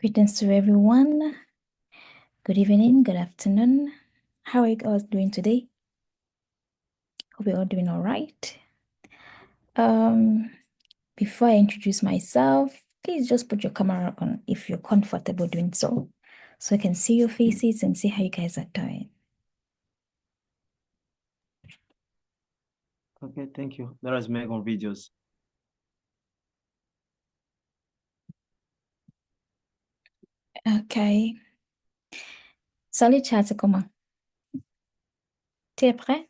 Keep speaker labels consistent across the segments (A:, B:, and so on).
A: Greetings to everyone. Good evening, good afternoon. How are you guys doing today? Hope you're all doing all right. Before I introduce myself, please just put your camera on if you're comfortable doing so I can see your faces and see how you guys are doing.
B: Okay, thank you. Let us make more videos.
A: Ok. Salut chat, c'est comment? T'es prêt?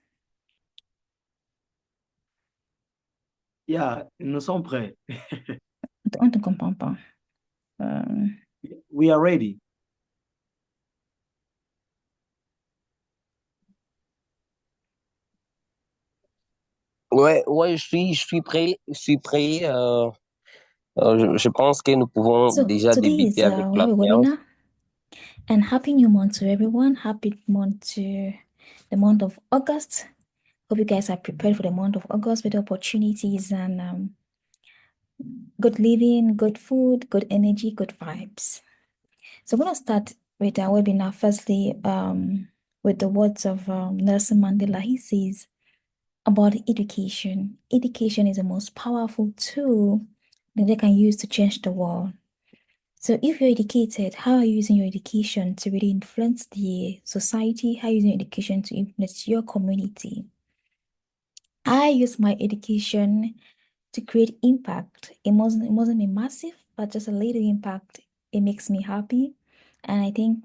B: Yeah, nous sommes prêts.
A: On ne te comprend pas.
B: We are ready.
C: Ouais, je suis prêt. Je pense que nous pouvons
A: So
C: déjà
A: today is
C: débuter avec
A: we
C: la
A: have a
C: séance.
A: webinar, and happy new month to everyone. Happy month to the month of August. Hope you guys are prepared for the month of August with opportunities and good living, good food, good energy, good vibes. So I'm going to start with our webinar firstly with the words of Nelson Mandela. He says about education. Education is the most powerful tool that they can use to change the world. So if you're educated, how are you using your education to really influence the society? How are you using your education to influence your community? I use my education to create impact. It mustn't be massive, but just a little impact. It makes me happy. And I think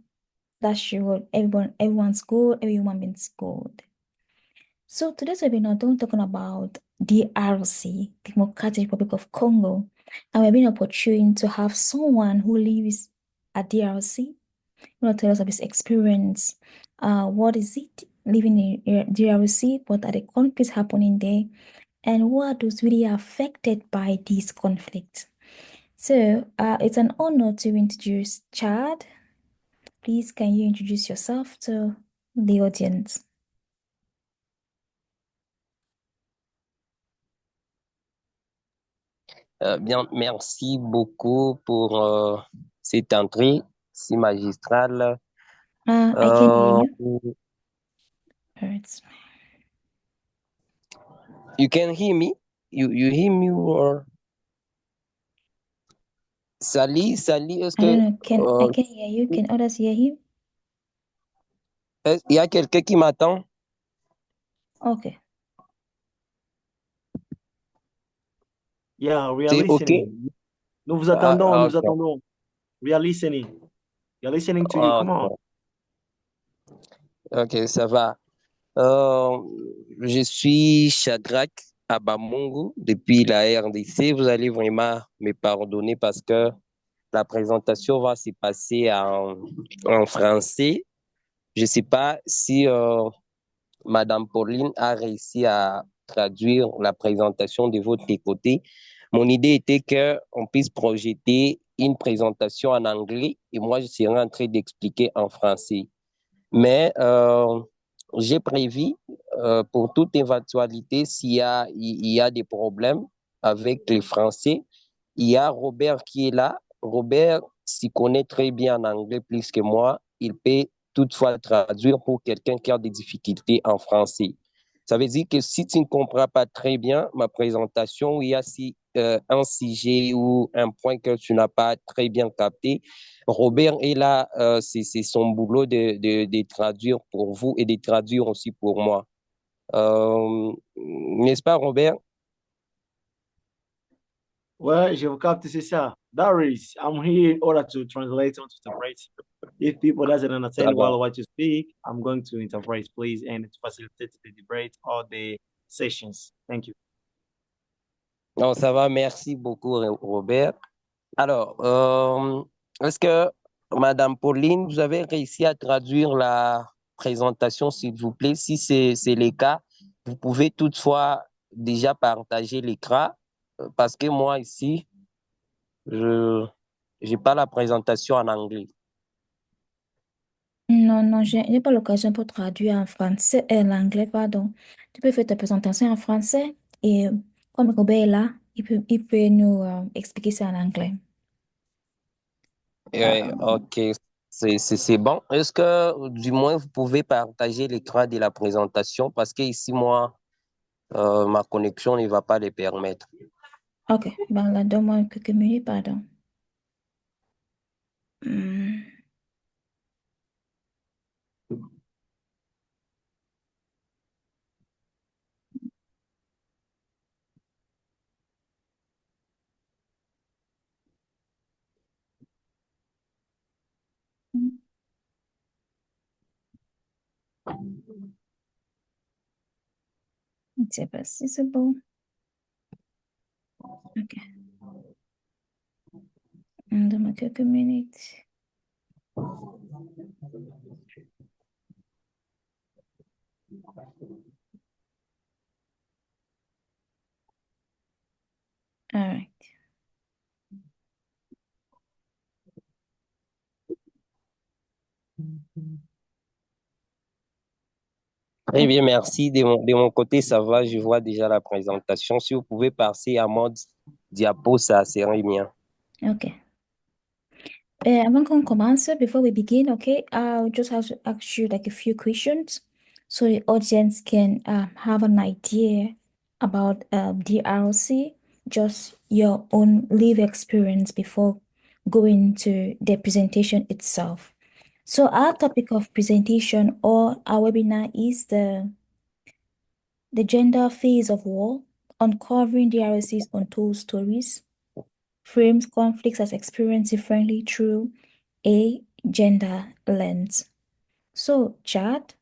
A: that should what everyone's goal, every human being's goal. So today's webinar, we're talking about DRC, Democratic Republic of Congo. And we're being opportune to have someone who lives at DRC, tell us of his experience. What is it living in DRC? What are the conflicts happening there? And what was really affected by these conflicts? So it's an honor to introduce Chad. Please, can you introduce yourself to the audience?
C: Bien, merci beaucoup pour cette entrée si magistrale.
A: I can hear
C: Euh,
A: you. Hurts.
C: you can hear me? You hear me or? Sally, est-ce
A: I don't
C: que
A: know. I can hear you. Can others hear you?
C: il y a quelqu'un qui m'attend?
A: Okay.
B: Yeah, we are
C: C'est OK?
B: listening. Nous vous attendons, nous
C: OK.
B: attendons. We are listening. We are listening to you. Come on.
C: OK, ça va. Euh, je suis Shadrach Abamungu depuis la RDC. Vous allez vraiment me pardonner parce que la présentation va se passer en français. Je ne sais pas si Madame Pauline a réussi à traduire la présentation de votre côté. Mon idée était qu'on puisse projeter une présentation en anglais et moi, je serai en train d'expliquer en français. Mais j'ai prévu pour toute éventualité, il y a des problèmes avec les Français, il y a Robert qui est là. Robert s'y connaît très bien en anglais plus que moi. Il peut toutefois traduire pour quelqu'un qui a des difficultés en français. Ça veut dire que si tu ne comprends pas très bien ma présentation, il y a un sujet ou un point que tu n'as pas très bien capté, Robert est là, c'est son boulot de traduire pour vous et de traduire aussi pour moi. N'est-ce pas, Robert?
B: Ouais, je vous capte, c'est ça. Darius, I'm here in order to translate and to interpret. If people doesn't
C: Ça
B: understand
C: va.
B: well what you speak, I'm going to interpret, please, and to facilitate the debate or the sessions. Thank you.
C: Non, ça va, merci beaucoup, Robert. Alors, est-ce que, Madame Pauline, vous avez réussi à traduire la présentation, s'il vous plaît? Si c'est le cas, vous pouvez toutefois déjà partager l'écran, parce que moi, ici, je n'ai pas la présentation en anglais.
A: Non, j'ai pas l'occasion pour traduire en français et l'anglais, pardon. Tu peux faire ta présentation en français et comme Robert est là, il peut nous expliquer ça en anglais.
C: Ok, c'est bon. Est-ce que du moins vous pouvez partager l'écran de la présentation parce que ici, moi, ma connexion ne va pas le permettre.
A: Ok, ben là, donne-moi quelques minutes, pardon. Hmm, c'est pas si c'est bon. Ok, donne-moi quelques minutes. All right.
C: Très bien, merci. De mon côté, ça va. Je vois déjà la présentation. Si vous pouvez passer à mode diapo, ça serait bien.
A: Ok. Avant qu'on commence, before we begin, okay, I'll just have to ask you like a few questions so the audience can have an idea about DRC, just your own live experience before going to the presentation itself. So our topic of presentation or our webinar is the gender phase of war, uncovering DRC's untold stories, frames conflicts as experienced differently through a gender lens. So, Chad,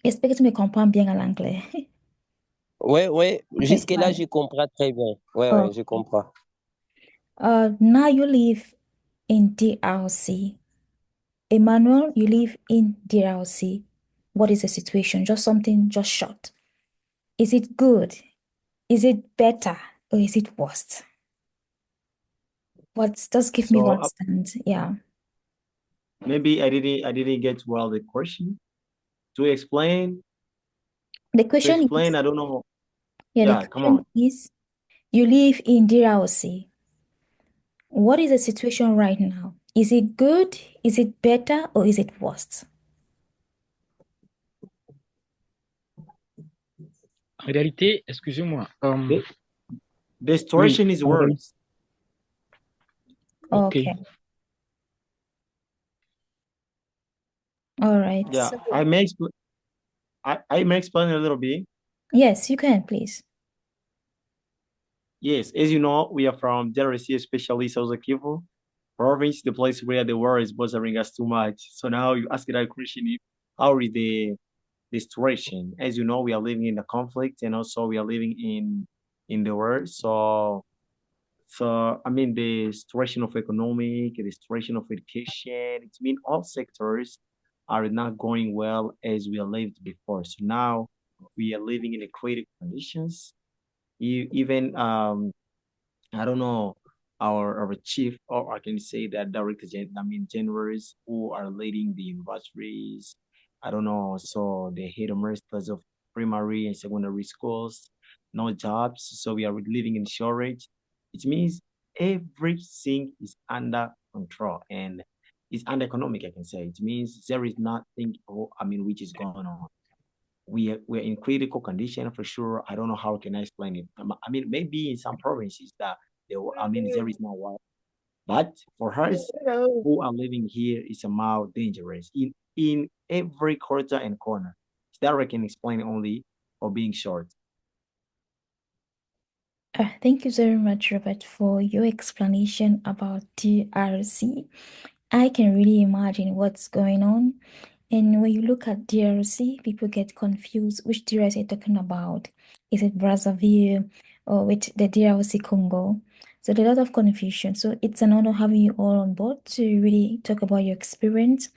A: j'espère que tu me comprends bien en anglais.
C: Ouais,
A: Okay,
C: jusque-là, je comprends très bien. Ouais, je
A: okay.
C: comprends.
A: Now you live in DRC. Emmanuel, you live in DRC. What is the situation? Just something just short. Is it good? Is it better? Or is it worse? What just give me
B: So
A: one stand. Yeah.
B: maybe I didn't get well the question. To explain,
A: The
B: to
A: question
B: explain,
A: is,
B: I don't know.
A: yeah, the
B: Yeah, come on.
A: question is, you live in DRC. What is the situation right now? Is it good? Is it better? Or is it worse?
D: En réalité, excusez-moi.
B: The, the
D: Oui,
B: situation is
D: en réalité,
B: worse.
D: ok.
A: Okay. All right.
B: Yeah,
A: So,
B: I may explain a little bit.
A: yes, you can, please.
B: Yes, as you know, we are from DRC, especially South Kivu province, the place where the war is bothering us too much. So now you ask that question, how is the situation? As you know, we are living in a conflict, and also we are living in the war. So I mean, the situation of economic, the situation of education, it means all sectors are not going well as we lived before. So now we are living in a critical conditions. Even I don't know our chief, or I can say that director, generals who are leading the universities. I don't know, so the headmasters of primary and secondary schools, no jobs. So we are living in shortage. It means everything is under control and it's under economic. I can say it means there is nothing. Which is going on. We're in critical condition for sure. I don't know how can I explain it. Maybe in some provinces that there is no water, but for us who are living here, it's somehow dangerous in every quarter and corner. That I can explain only for being short.
A: Thank you very much, Robert, for your explanation about DRC. I can really imagine what's going on. And when you look at DRC, people get confused. Which DRC are you talking about? Is it Brazzaville or with the DRC Congo? So there's a lot of confusion. So it's an honor having you all on board to really talk about your experience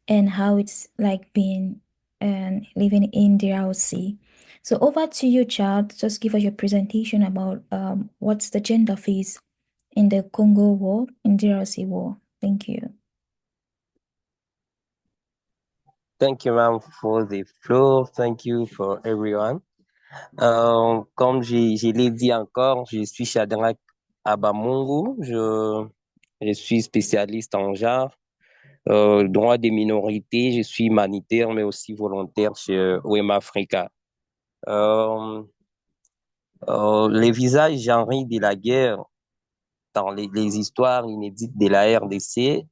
A: and how it's like being and living in DRC. So over to you, Chad. Just give us your presentation about what's the gender phase in the Congo War, in DRC War. Thank you.
C: Thank you, ma'am, for the floor. Thank you for everyone. Comme je l'ai dit encore, je suis Shadrach Abamungu. Je suis spécialiste en genre, droit des minorités. Je suis humanitaire, mais aussi volontaire chez OEM Africa. Euh, les visages genrés de la guerre dans les histoires inédites de la RDC,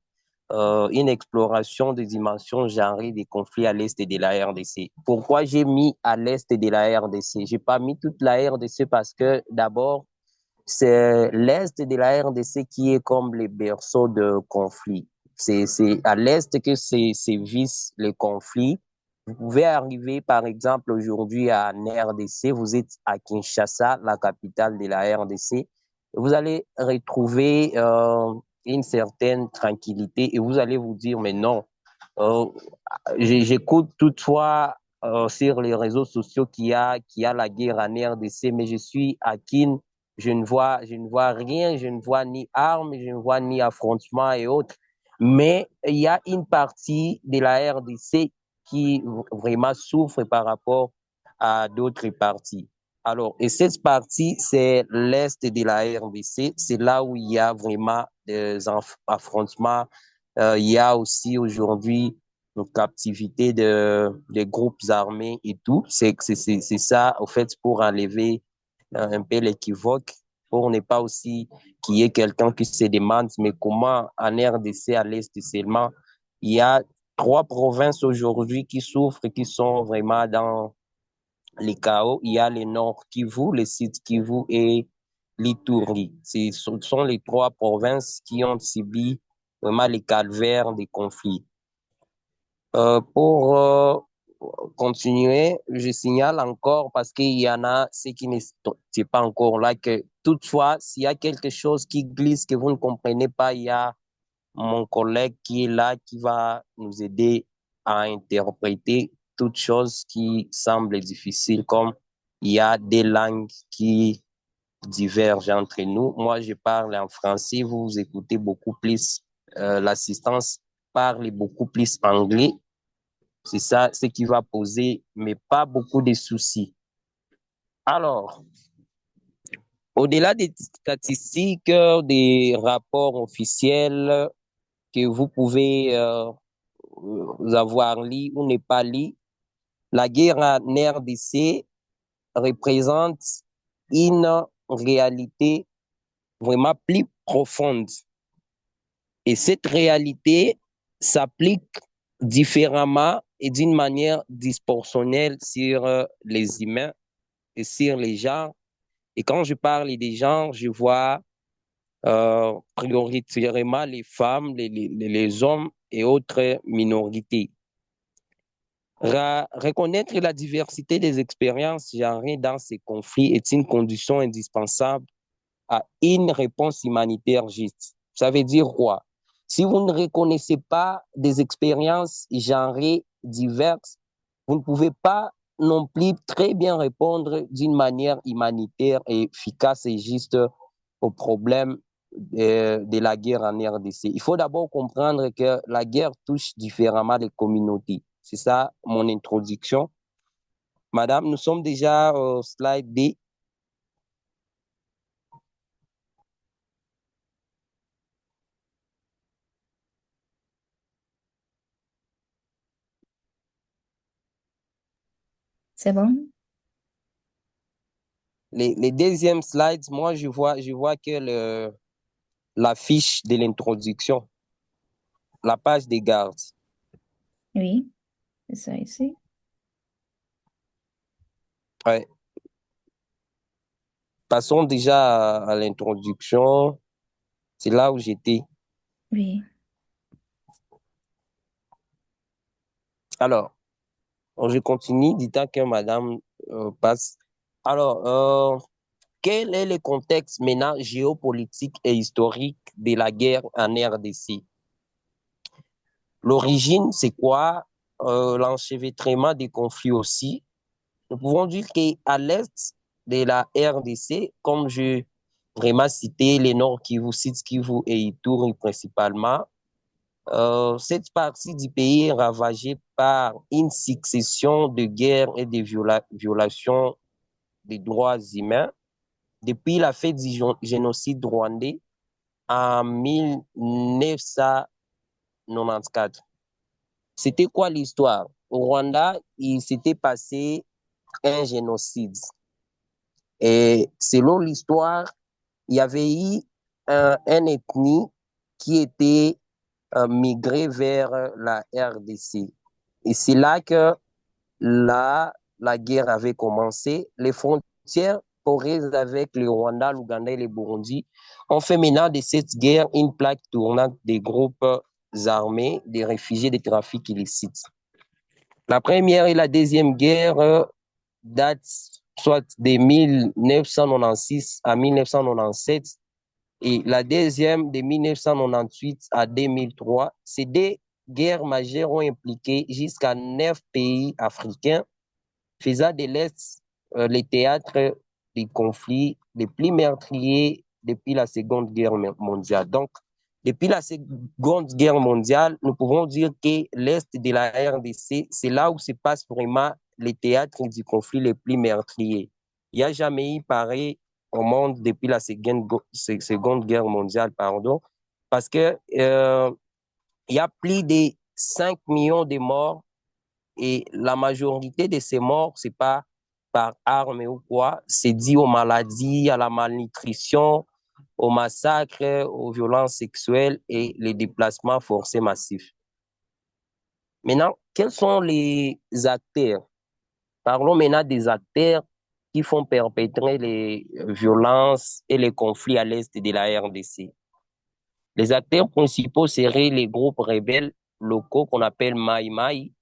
C: une exploration des dimensions genrées des conflits à l'est de la RDC. Pourquoi j'ai mis à l'est de la RDC? J'ai pas mis toute la RDC parce que d'abord, c'est l'est de la RDC qui est comme le berceau de conflits. C'est à l'est que sévissent les conflits. Vous pouvez arriver, par exemple, aujourd'hui en RDC, vous êtes à Kinshasa, la capitale de la RDC, vous allez retrouver une certaine tranquillité et vous allez vous dire, mais non, euh, j'écoute toutefois sur les réseaux sociaux qu'il y a la guerre en RDC, mais je suis à Kin, je ne vois rien, je ne vois ni armes, je ne vois ni affrontements et autres. Mais il y a une partie de la RDC qui vraiment souffre par rapport à d'autres parties. Alors, et cette partie, c'est l'est de la RDC. C'est là où il y a vraiment des affrontements. Il y a aussi aujourd'hui une captivité des groupes armés et tout. C'est ça, au fait, pour enlever un peu l'équivoque, pour ne pas aussi qu'il y ait quelqu'un qui se demande, mais comment en RDC, à l'est seulement, il y a 3 provinces aujourd'hui qui souffrent, qui sont vraiment dans les chaos. Il y a le Nord Kivu, le Sud Kivu et l'Ituri. Ce sont les 3 provinces qui ont subi vraiment les calvaires des conflits. Pour continuer, je signale encore parce qu'il y en a ceux qui ne sont pas encore là que toutefois, s'il y a quelque chose qui glisse que vous ne comprenez pas, il y a mon collègue qui est là qui va nous aider à interpréter toutes choses qui semblent difficiles, comme il y a des langues qui divergent entre nous. Moi, je parle en français, vous écoutez beaucoup plus l'assistance parle beaucoup plus anglais. C'est ça ce qui va poser, mais pas beaucoup de soucis. Alors, au-delà des statistiques, des rapports officiels que vous pouvez avoir lu ou ne pas lu, la guerre en RDC représente une réalité vraiment plus profonde. Et cette réalité s'applique différemment et d'une manière disproportionnelle sur les humains et sur les genres. Et quand je parle des genres, je vois prioritairement les femmes, les hommes et autres minorités. Reconnaître la diversité des expériences genrées dans ces conflits est une condition indispensable à une réponse humanitaire juste. Ça veut dire quoi? Si vous ne reconnaissez pas des expériences genrées diverses, vous ne pouvez pas non plus très bien répondre d'une manière humanitaire et efficace et juste au problème de la guerre en RDC. Il faut d'abord comprendre que la guerre touche différemment les communautés. C'est ça mon introduction. Madame, nous sommes déjà au slide D.
A: C'est bon?
C: Les deuxièmes slides, moi, je vois que la fiche de l'introduction, la page des gardes.
A: Oui, c'est ça ici.
C: Ouais. Passons déjà à l'introduction. C'est là où j'étais.
A: Oui.
C: Alors, je continue, du temps que madame passe. Alors, quel est le contexte maintenant géopolitique et historique de la guerre en RDC? L'origine, c'est quoi? L'enchevêtrement des conflits aussi. Nous pouvons dire qu'à l'est de la RDC, comme je vraiment cité les Nord Kivu, Sud Kivu et Ituri principalement, cette partie du pays est ravagée par une succession de guerres et de violations des droits humains. Depuis la fin du génocide rwandais en 1994. C'était quoi l'histoire? Au Rwanda, il s'était passé un génocide. Et selon l'histoire, il y avait eu un ethnie qui était migré vers la RDC. Et c'est là que la guerre avait commencé. Les frontières poreuses avec le Rwanda, l'Ouganda et le Burundi ont fait maintenant de cette guerre une plaque tournante des groupes armés, des réfugiés, des trafics illicites. La première et la deuxième guerre datent soit de 1996 à 1997 et la deuxième de 1998 à 2003. Ces deux guerres majeures ont impliqué jusqu'à 9 pays africains, faisant de l'Est les théâtres des conflits les plus meurtriers depuis la Seconde Guerre mondiale. Donc, depuis la Seconde Guerre mondiale, nous pouvons dire que l'Est de la RDC, c'est là où se passe vraiment les théâtres du conflit les plus meurtriers. Il n'y a jamais eu pareil au monde depuis la Seconde Guerre mondiale, pardon, parce que il y a plus de 5 millions de morts et la majorité de ces morts, c'est pas par armes ou quoi, c'est dû aux maladies, à la malnutrition, aux massacres, aux violences sexuelles et les déplacements forcés massifs. Maintenant, quels sont les acteurs? Parlons maintenant des acteurs qui font perpétrer les violences et les conflits à l'est de la RDC. Les acteurs principaux seraient les groupes rebelles locaux qu'on appelle Maï Maï.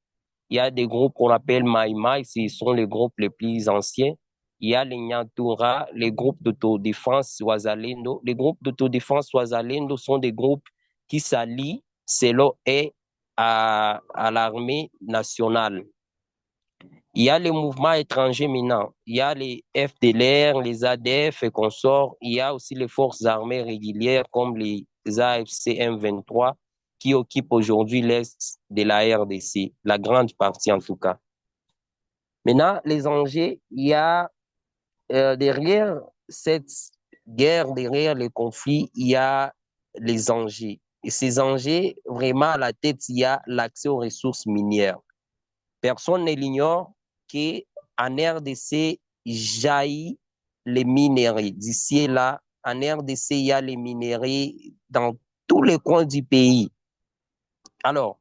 C: Il y a des groupes qu'on appelle Maï Maï, ce sont les groupes les plus anciens. Il y a les Nyantura, les groupes d'autodéfense Wazalendo. Les groupes d'autodéfense Wazalendo sont des groupes qui s'allient selon eux à l'armée nationale. Il y a les mouvements étrangers maintenant. Il y a les FDLR, les ADF et consorts. Il y a aussi les forces armées régulières comme les AFC M23 qui occupent aujourd'hui l'Est de la RDC, la grande partie en tout cas. Maintenant, les enjeux, il y a derrière cette guerre, derrière les conflits, il y a les enjeux. Et ces enjeux, vraiment à la tête, il y a l'accès aux ressources minières. Personne ne l'ignore qu'en RDC, jaillit les minerais. D'ici et là, en RDC, il y a les minerais dans tous les coins du pays. Alors,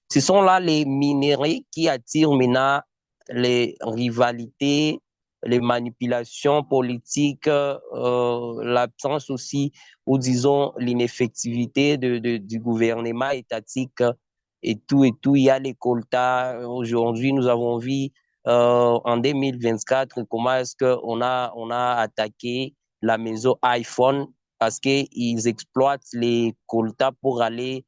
C: ce sont là les minerais qui attirent maintenant les rivalités, les manipulations politiques, l'absence aussi, ou disons l'ineffectivité du gouvernement étatique et tout et tout. Il y a les quotas. Aujourd'hui, nous avons vu en 2024 comment est-ce qu'on on a attaqué la maison iPhone parce qu'ils exploitent les quotas pour aller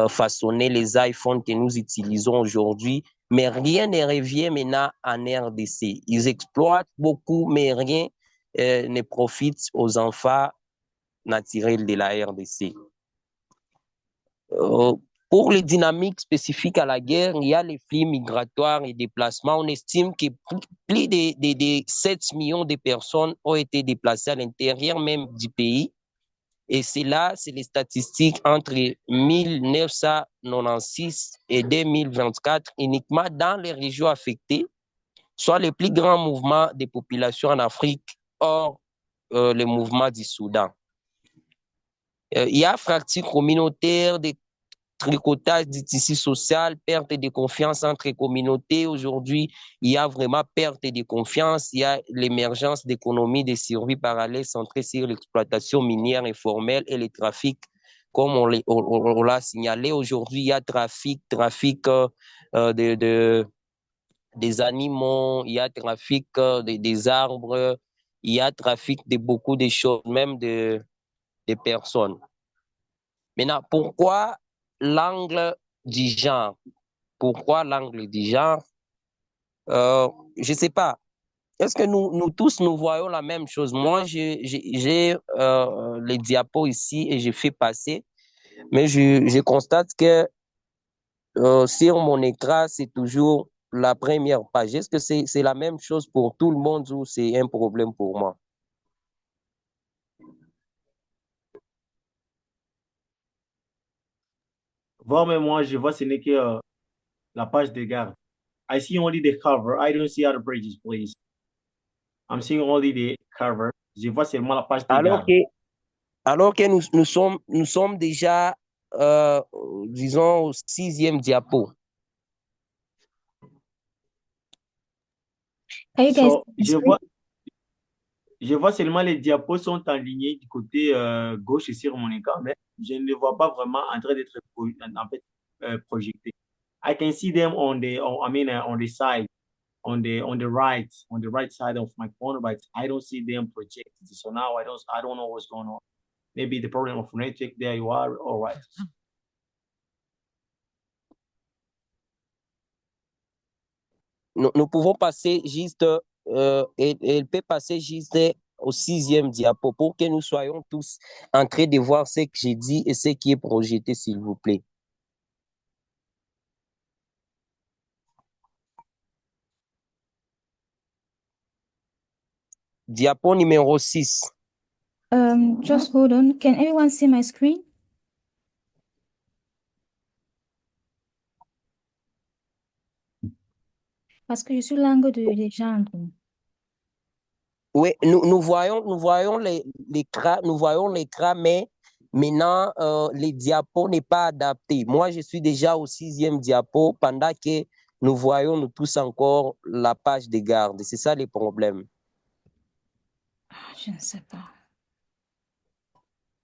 C: façonner les iPhones que nous utilisons aujourd'hui, mais rien ne revient maintenant en RDC. Ils exploitent beaucoup, mais rien ne profite aux enfants naturels de la RDC. Pour les dynamiques spécifiques à la guerre, il y a les flux migratoires et déplacements. On estime que plus de 7 millions de personnes ont été déplacées à l'intérieur même du pays. Et c'est là, c'est les statistiques entre 1996 et 2024, uniquement dans les régions affectées, soit les plus grands mouvements de population en Afrique, hors le mouvement du Soudan. Il y a fracture communautaire, des tricotage du tissu social, perte de confiance entre communautés. Aujourd'hui, il y a vraiment perte de confiance. Il y a l'émergence d'économies de survie parallèles centrées sur l'exploitation minière informelle et les trafics. Comme on l'a signalé, aujourd'hui, il y a trafic des animaux, il y a trafic des arbres, il y a trafic de beaucoup de choses, même de personnes. Maintenant, pourquoi l'angle du genre? Pourquoi l'angle du genre? Je ne sais pas. Est-ce que nous tous, nous voyons la même chose? Moi, j'ai les diapos ici et j'ai fait passer, mais je constate que sur mon écran, c'est toujours la première page. Est-ce que c'est la même chose pour tout le monde ou c'est un problème pour moi?
B: Voir, mais moi, je vois, ce n'est que la page de garde. I see only the cover. I don't see other pages, please. I'm seeing only the cover. Je vois seulement la page de
C: Alors
B: garde.
C: que, alors que nous sommes déjà, euh, disons, au sixième diapo.
A: Can you guys
B: So,
A: see my screen?
B: je vois seulement les diapos sont alignés du côté gauche sur mon écran, mais je ne les vois pas vraiment en train d'être en fait, projetés. I can see them on the side, on the right side of my phone, but I don't see them projected. So now I don't know what's going on. Maybe the problem of network. There you are. All right.
C: Nous pouvons passer juste, elle peut passer juste au sixième diapo pour que nous soyons tous en train de voir ce que j'ai dit et ce qui est projeté, s'il vous plaît. Diapo numéro 6.
A: Just hold on. Can everyone see my screen? Parce que je suis langue des gendres.
C: Oui, nous voyons l'écran, mais maintenant, les diapos n'est pas adapté. Moi, je suis déjà au sixième diapo pendant que nous voyons nous tous encore la page de garde. C'est ça le problème.
A: Je ne sais pas.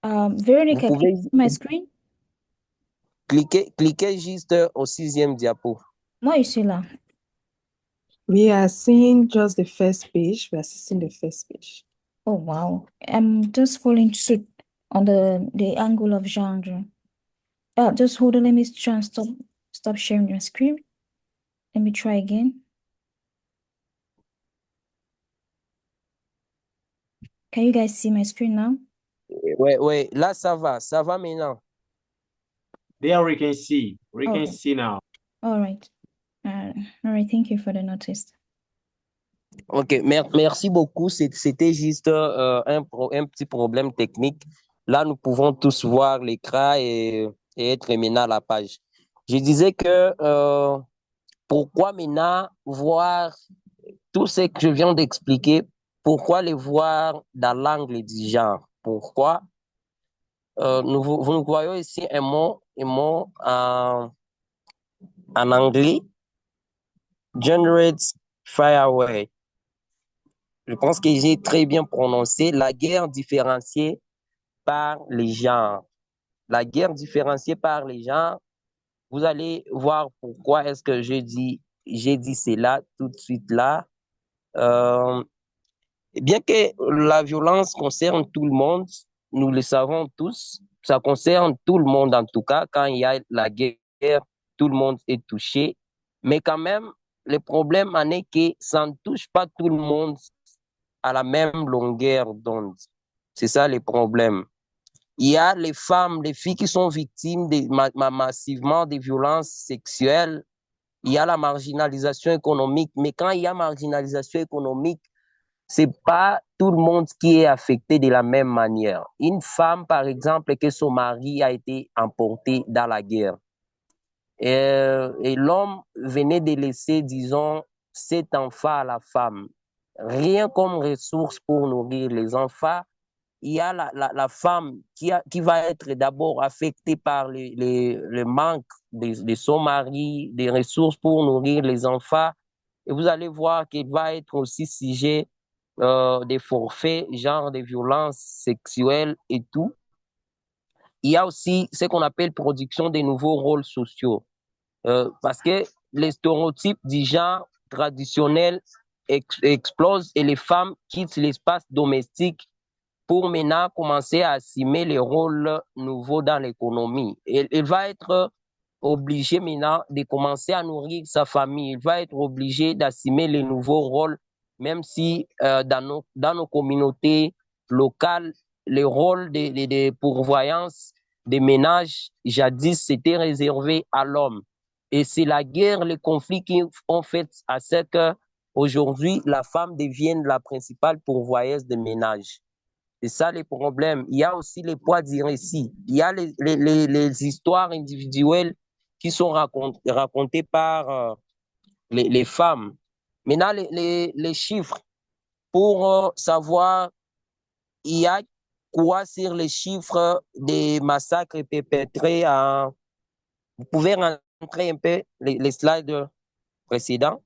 A: Veronica,
C: Vous
A: can
C: pouvez
A: you see my screen?
C: cliquer juste au sixième diapo.
A: Moi, je suis là.
E: We are seeing just the first page. We are seeing the first page.
A: Oh, wow. I'm just falling shit on the angle of genre. Just hold on. Let me try and stop sharing your screen. Let me try again. Can you guys see my screen now?
C: Ouais, là, ça va maintenant.
B: There we can see. We can
A: Okay.
B: see now.
A: All right. All right. Thank you for the notice.
C: Ok, merci beaucoup. C'était juste un petit problème technique. Là, nous pouvons tous voir l'écran et être maintenant à la page. Je disais que pourquoi maintenant voir tout ce que je viens d'expliquer, pourquoi les voir dans l'angle du genre? Pourquoi? Nous voyons ici un mot en anglais, generate fireaway. Je pense que j'ai très bien prononcé la guerre différenciée par les genres. La guerre différenciée par les genres, vous allez voir pourquoi est-ce que j'ai dit cela tout de suite là. Bien que la violence concerne tout le monde, nous le savons tous, ça concerne tout le monde en tout cas. Quand il y a la guerre, tout le monde est touché. Mais quand même, le problème en est que ça ne touche pas tout le monde à la même longueur d'onde. C'est ça le problème. Il y a les femmes, les filles qui sont victimes massivement des violences sexuelles. Il y a la marginalisation économique. Mais quand il y a marginalisation économique, c'est pas tout le monde qui est affecté de la même manière. Une femme, par exemple, que son mari a été emporté dans la guerre et l'homme venait de laisser, disons, 7 enfants à la femme. Rien comme ressource pour nourrir les enfants. Il y a la femme qui va être d'abord affectée par le manque de son mari, des ressources pour nourrir les enfants. Et vous allez voir qu'il va être aussi sujet des forfaits, genre des violences sexuelles et tout. Il y a aussi ce qu'on appelle production des nouveaux rôles sociaux. Parce que les stéréotypes du genre traditionnel explosent et les femmes quittent l'espace domestique pour maintenant commencer à assumer les rôles nouveaux dans l'économie. Elle va être obligée maintenant de commencer à nourrir sa famille. Il va être obligé d'assumer les nouveaux rôles, même si dans nos communautés locales, les rôles de pourvoyance des ménages, jadis, c'était réservé à l'homme. Et c'est la guerre, les conflits qui ont fait à ce que aujourd'hui la femme devienne la principale pourvoyeuse des ménages. C'est ça le problème. Il y a aussi le poids du récit. Il y a les histoires individuelles qui sont racontées par les femmes. Maintenant, les chiffres, pour savoir, il y a quoi sur les chiffres des massacres perpétrés en... Vous pouvez rentrer un peu les slides précédents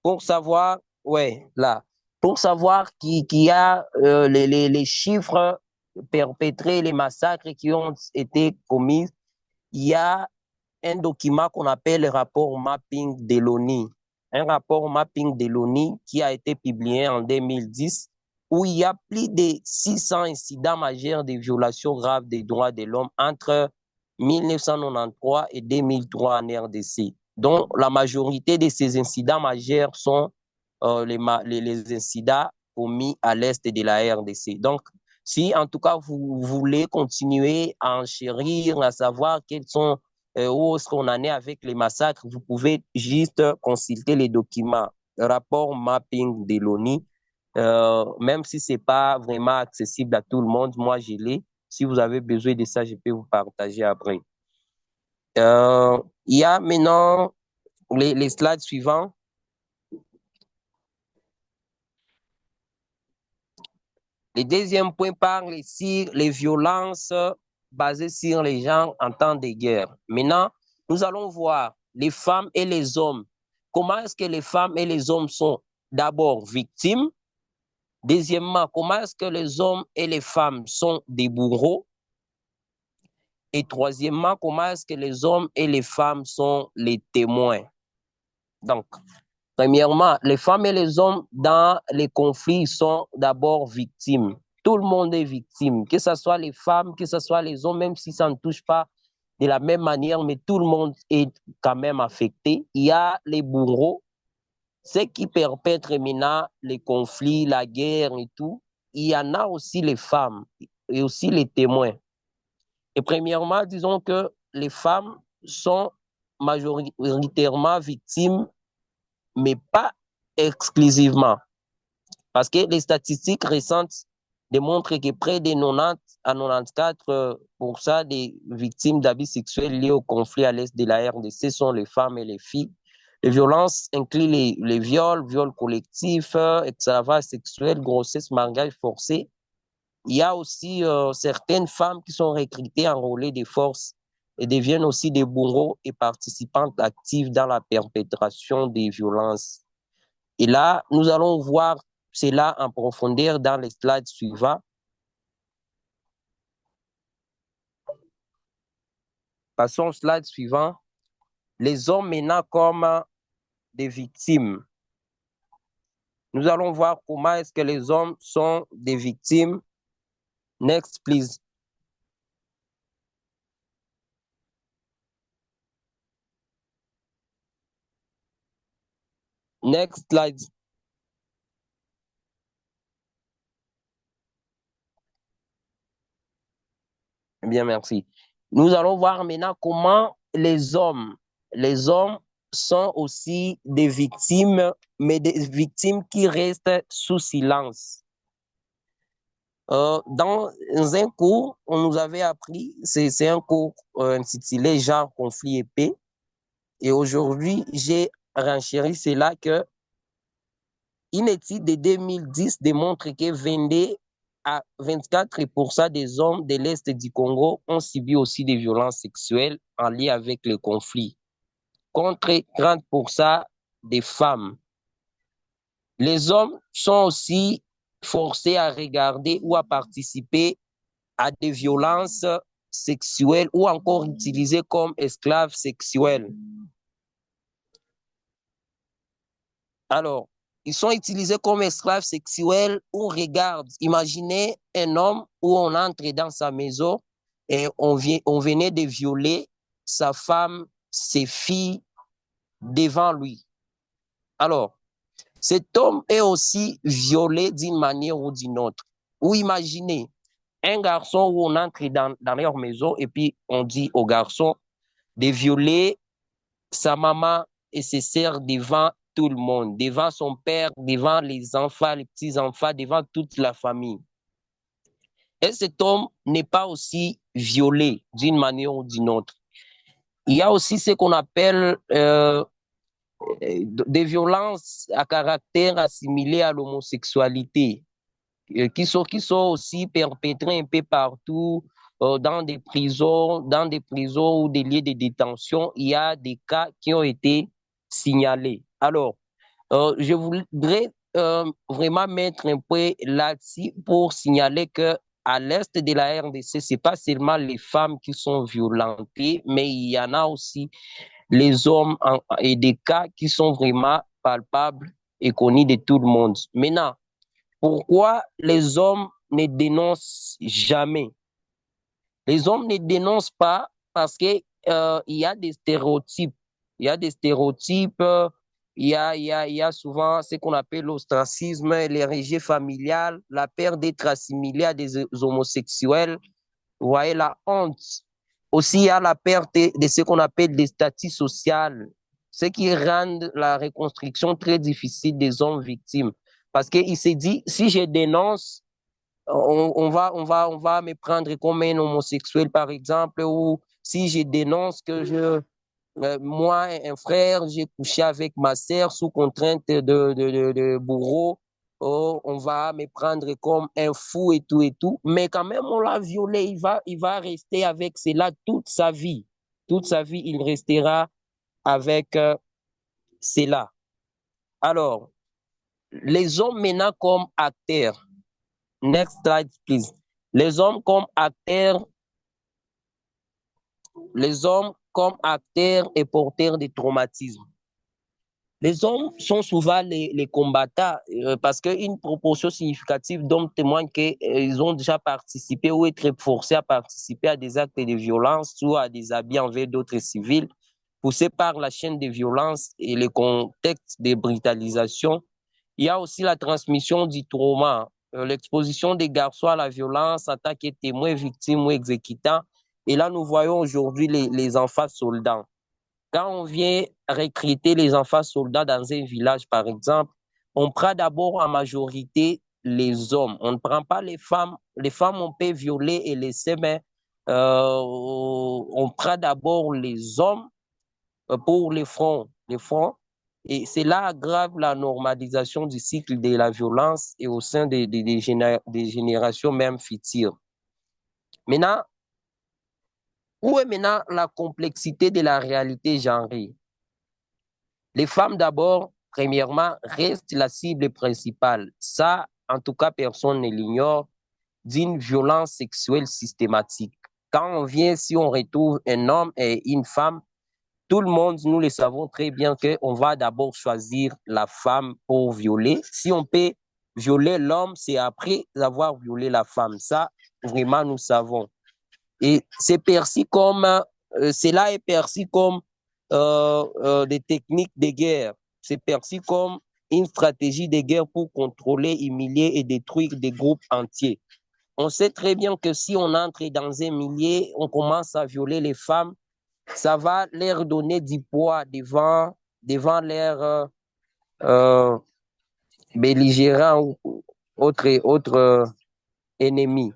C: pour savoir, ouais, là, pour savoir qu'il y a les chiffres perpétrés, les massacres qui ont été commis, il y a un document qu'on appelle le rapport mapping de l'ONU. Un rapport mapping de l'ONU qui a été publié en 2010, où il y a plus de 600 incidents majeurs de violations graves des droits de l'homme entre 1993 et 2003 en RDC. Donc, la majorité de ces incidents majeurs sont les incidents commis à l'est de la RDC. Donc, si en tout cas vous voulez continuer à enchérir, à savoir quels sont où est-ce qu'on en est avec les massacres, vous pouvez juste consulter les documents, le rapport mapping de l'ONU, même si ce n'est pas vraiment accessible à tout le monde, moi je l'ai. Si vous avez besoin de ça, je peux vous partager après. Il y a maintenant les slides suivants. Le deuxième point parle ici les violences basées sur les gens en temps de guerre. Maintenant, nous allons voir les femmes et les hommes. Comment est-ce que les femmes et les hommes sont d'abord victimes? Deuxièmement, comment est-ce que les hommes et les femmes sont des bourreaux? Et troisièmement, comment est-ce que les hommes et les femmes sont les témoins? Donc, premièrement, les femmes et les hommes dans les conflits sont d'abord victimes. Tout le monde est victime, que ce soit les femmes, que ce soit les hommes, même si ça ne touche pas de la même manière, mais tout le monde est quand même affecté. Il y a les bourreaux, ceux qui perpètrent maintenant les conflits, la guerre et tout. Il y en a aussi les femmes et aussi les témoins. Et premièrement, disons que les femmes sont majoritairement victimes, mais pas exclusivement. Parce que les statistiques récentes démontrent que près de 90 à 94% des victimes d'abus sexuels liés au conflit à l'est de la RDC sont les femmes et les filles. Les violences incluent les viols, viols collectifs, esclavage sexuel, grossesse, mariage forcé. Il y a aussi certaines femmes qui sont recrutées, enrôlées des forces et deviennent aussi des bourreaux et participantes actives dans la perpétration des violences. Et là, nous allons voir cela en profondeur dans les slides suivants. Passons au slide suivant. Les hommes maintenant comme des victimes. Nous allons voir comment est-ce que les hommes sont des victimes. Next, please. Next slide. Bien, merci. Nous allons voir maintenant comment les hommes sont aussi des victimes, mais des victimes qui restent sous silence. Dans un cours, on nous avait appris, c'est un cours intitulé Genre, conflit et paix. Et aujourd'hui, j'ai renchéri cela que une étude de 2010 démontre que 22 à 24% des hommes de l'Est du Congo ont subi aussi des violences sexuelles en lien avec le conflit, contre 30% des femmes. Les hommes sont aussi forcés à regarder ou à participer à des violences sexuelles ou encore utilisés comme esclaves sexuels. Alors, ils sont utilisés comme esclaves sexuels. On regarde, imaginez un homme où on entre dans sa maison et on venait de violer sa femme, ses filles devant lui. Alors, cet homme est aussi violé d'une manière ou d'une autre. Ou imaginez un garçon où on entre dans leur maison et puis on dit au garçon de violer sa maman et ses sœurs devant tout le monde, devant son père, devant les enfants, les petits-enfants, devant toute la famille. et cet homme n'est pas aussi violé d'une manière ou d'une autre. Il y a aussi ce qu'on appelle des violences à caractère assimilé à l'homosexualité, qui sont aussi perpétrées un peu partout dans des prisons ou des lieux de détention. Il y a des cas qui ont été signalés. Alors, je voudrais vraiment mettre un point là-dessus pour signaler que à l'est de la RDC, c'est pas seulement les femmes qui sont violentées, mais il y en a aussi les hommes et des cas qui sont vraiment palpables et connus de tout le monde. Maintenant, pourquoi les hommes ne dénoncent jamais? Les hommes ne dénoncent pas parce que il y a des stéréotypes. Il y a des stéréotypes, il y a souvent ce qu'on appelle l'ostracisme, les rejets familiales, la peur d'être assimilé à des homosexuels. Vous voyez, la honte. Aussi, il y a la perte de ce qu'on appelle des statuts sociaux, ce qui rend la reconstruction très difficile des hommes victimes. Parce qu'il se dit, si je dénonce, on va me prendre comme un homosexuel, par exemple, ou si je dénonce que moi, un frère, j'ai couché avec ma sœur sous contrainte de bourreau, oh, on va me prendre comme un fou et tout et tout. Mais quand même, on l'a violé, il va rester avec cela toute sa vie. Toute sa vie, il restera avec cela. Alors, les hommes maintenant comme acteurs. Next slide, please. Les hommes comme acteurs, les hommes comme acteurs et porteurs de traumatisme. Les hommes sont souvent les combattants parce qu'une proportion significative d'hommes témoignent qu'ils ont déjà participé ou été forcés à participer à des actes de violence ou à des abus envers d'autres civils, poussés par la chaîne de violence et le contexte de brutalisation. Il y a aussi la transmission du trauma, l'exposition des garçons à la violence en tant que témoins, victimes ou exécutants. Et là, nous voyons aujourd'hui les enfants soldats. Quand on vient recruter les enfants soldats dans un village, par exemple, on prend d'abord en majorité les hommes. On ne prend pas les femmes. Les femmes, on peut violer et laisser, mais on prend d'abord les hommes pour les fronts. Et cela aggrave la normalisation du cycle de la violence et au sein des générations même futures. Maintenant, où est maintenant la complexité de la réalité genrée? Les femmes d'abord, premièrement, restent la cible principale. Ça, en tout cas, personne ne l'ignore, d'une violence sexuelle systématique. Quand on vient, si on retrouve un homme et une femme, tout le monde, nous le savons très bien qu'on va d'abord choisir la femme pour violer. Si on peut violer l'homme, c'est après avoir violé la femme. Ça, vraiment, nous savons. Et c'est perçu comme, cela est perçu comme des techniques de guerre. C'est perçu comme une stratégie de guerre pour contrôler, humilier et détruire des groupes entiers. On sait très bien que si on entre dans un milieu, on commence à violer les femmes, ça va leur donner du poids devant leurs belligérants ou autres ennemis.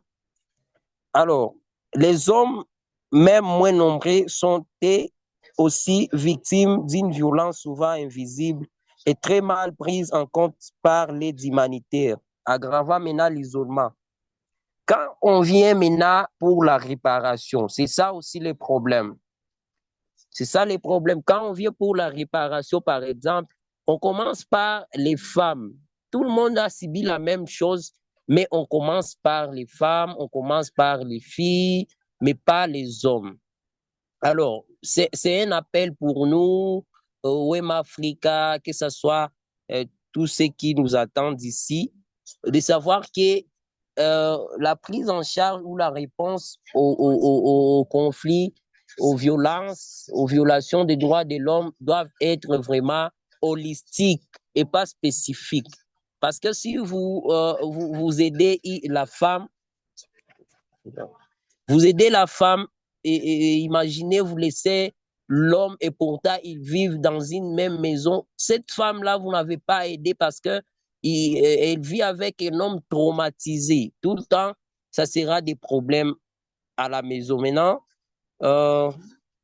C: Alors, les hommes, même moins nombreux, sont aussi victimes d'une violence souvent invisible et très mal prise en compte par l'aide humanitaire, aggravant maintenant l'isolement. Quand on vient maintenant pour la réparation, c'est ça aussi le problème. C'est ça les problèmes. Quand on vient pour la réparation, par exemple, on commence par les femmes. Tout le monde a subi la même chose, mais on commence par les femmes, on commence par les filles, mais pas les hommes. Alors, c'est un appel pour nous, WEM Africa, que ce soit tous ceux qui nous attendent ici, de savoir que la prise en charge ou la réponse au conflit, aux violences, aux violations des droits de l'homme doivent être vraiment holistiques et pas spécifiques. Parce que si vous aidez la femme, et imaginez, vous laissez l'homme et pourtant ils vivent dans une même maison. Cette femme-là, vous n'avez pas aidé parce que elle vit avec un homme traumatisé. Tout le temps, ça sera des problèmes à la maison. Maintenant,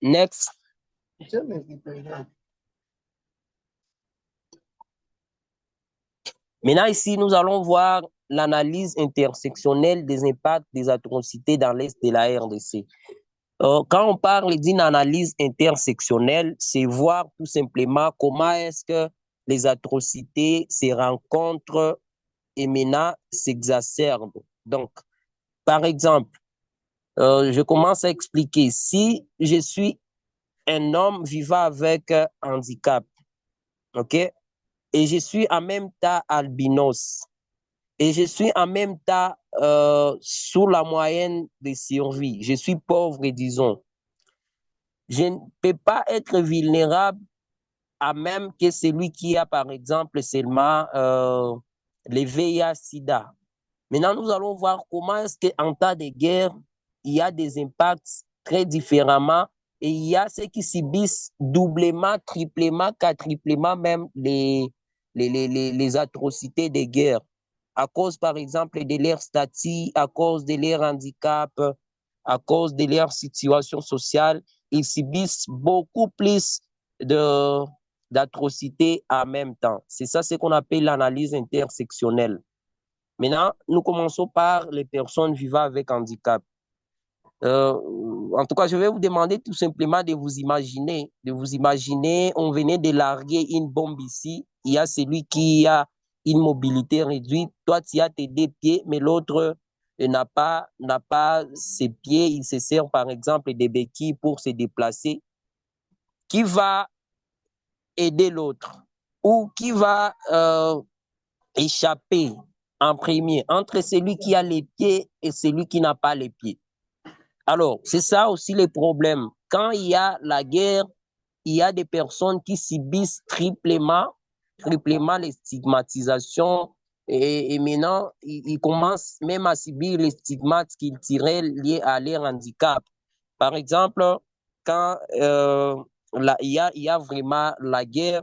C: next. Maintenant, ici, nous allons voir l'analyse intersectionnelle des impacts des atrocités dans l'Est de la RDC. Quand on parle d'une analyse intersectionnelle, c'est voir tout simplement comment est-ce que les atrocités se rencontrent et maintenant s'exacerbent. Donc, par exemple, je commence à expliquer. Si je suis un homme vivant avec un handicap, ok, et je suis en même temps albinos, et je suis en même temps sous la moyenne de survie, je suis pauvre, disons, je ne peux pas être vulnérable à même que celui qui a, par exemple, seulement le VIH-Sida. Maintenant, nous allons voir comment est-ce qu'en temps de guerre, il y a des impacts très différemment et il y a ceux qui subissent doublement, triplement, quadruplement même les atrocités de guerre à cause, par exemple, de leur statut, à cause de leur handicap, à cause de leur situation sociale. Ils subissent beaucoup plus d'atrocités en même temps. C'est ça ce qu'on appelle l'analyse intersectionnelle. Maintenant, nous commençons par les personnes vivant avec handicap. En tout cas, je vais vous demander tout simplement de vous imaginer, on venait de larguer une bombe ici, il y a celui qui a une mobilité réduite, toi tu as tes deux pieds, mais l'autre n'a pas ses pieds, il se sert par exemple des béquilles pour se déplacer. Qui va aider l'autre ou qui va échapper en premier entre celui qui a les pieds et celui qui n'a pas les pieds? Alors, c'est ça aussi le problème. Quand il y a la guerre, il y a des personnes qui subissent triplement les stigmatisations et maintenant, ils commencent même à subir les stigmates culturels liés à leur handicap. Par exemple, quand il y a vraiment la guerre,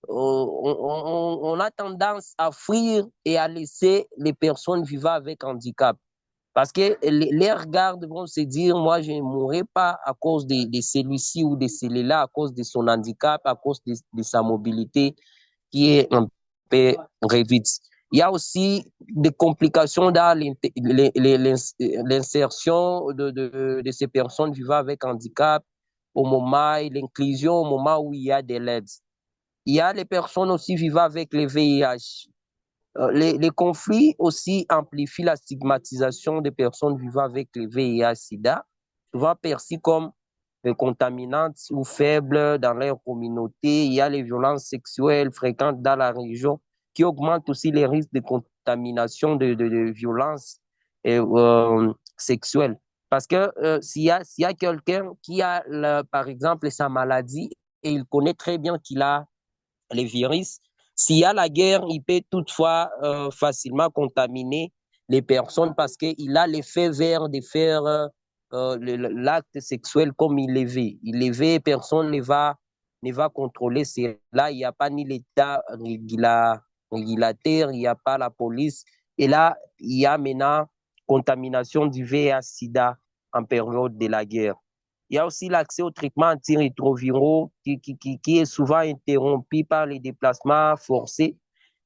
C: on a tendance à fuir et à laisser les personnes vivant avec handicap. Parce que les regards vont se dire, moi, je ne mourrai pas à cause de celui-ci ou de celui-là, à cause de son handicap, à cause de sa mobilité qui est un peu réduite. Il y a aussi des complications dans l'insertion de ces personnes vivant avec handicap au moment, et l'inclusion au moment où il y a de l'aide. Il y a les personnes aussi vivant avec le VIH. Les conflits aussi amplifient la stigmatisation des personnes vivant avec le VIH-Sida, souvent perçues comme contaminantes ou faibles dans leur communauté. Il y a les violences sexuelles fréquentes dans la région qui augmentent aussi les risques de contamination de violences sexuelles. Parce que s'il y a quelqu'un qui a, par exemple, sa maladie et il connaît très bien qu'il a les virus, s'il y a la guerre, il peut toutefois facilement contaminer les personnes parce qu'il a l'effet vert de faire l'acte sexuel comme il le veut. Il le veut, personne ne va contrôler cela. Il n'y a pas ni l'État régulateur, il n'y a pas la police. Et là, il y a maintenant contamination du VIH-Sida en période de la guerre. Il y a aussi l'accès aux traitements antirétroviraux qui est souvent interrompu par les déplacements forcés.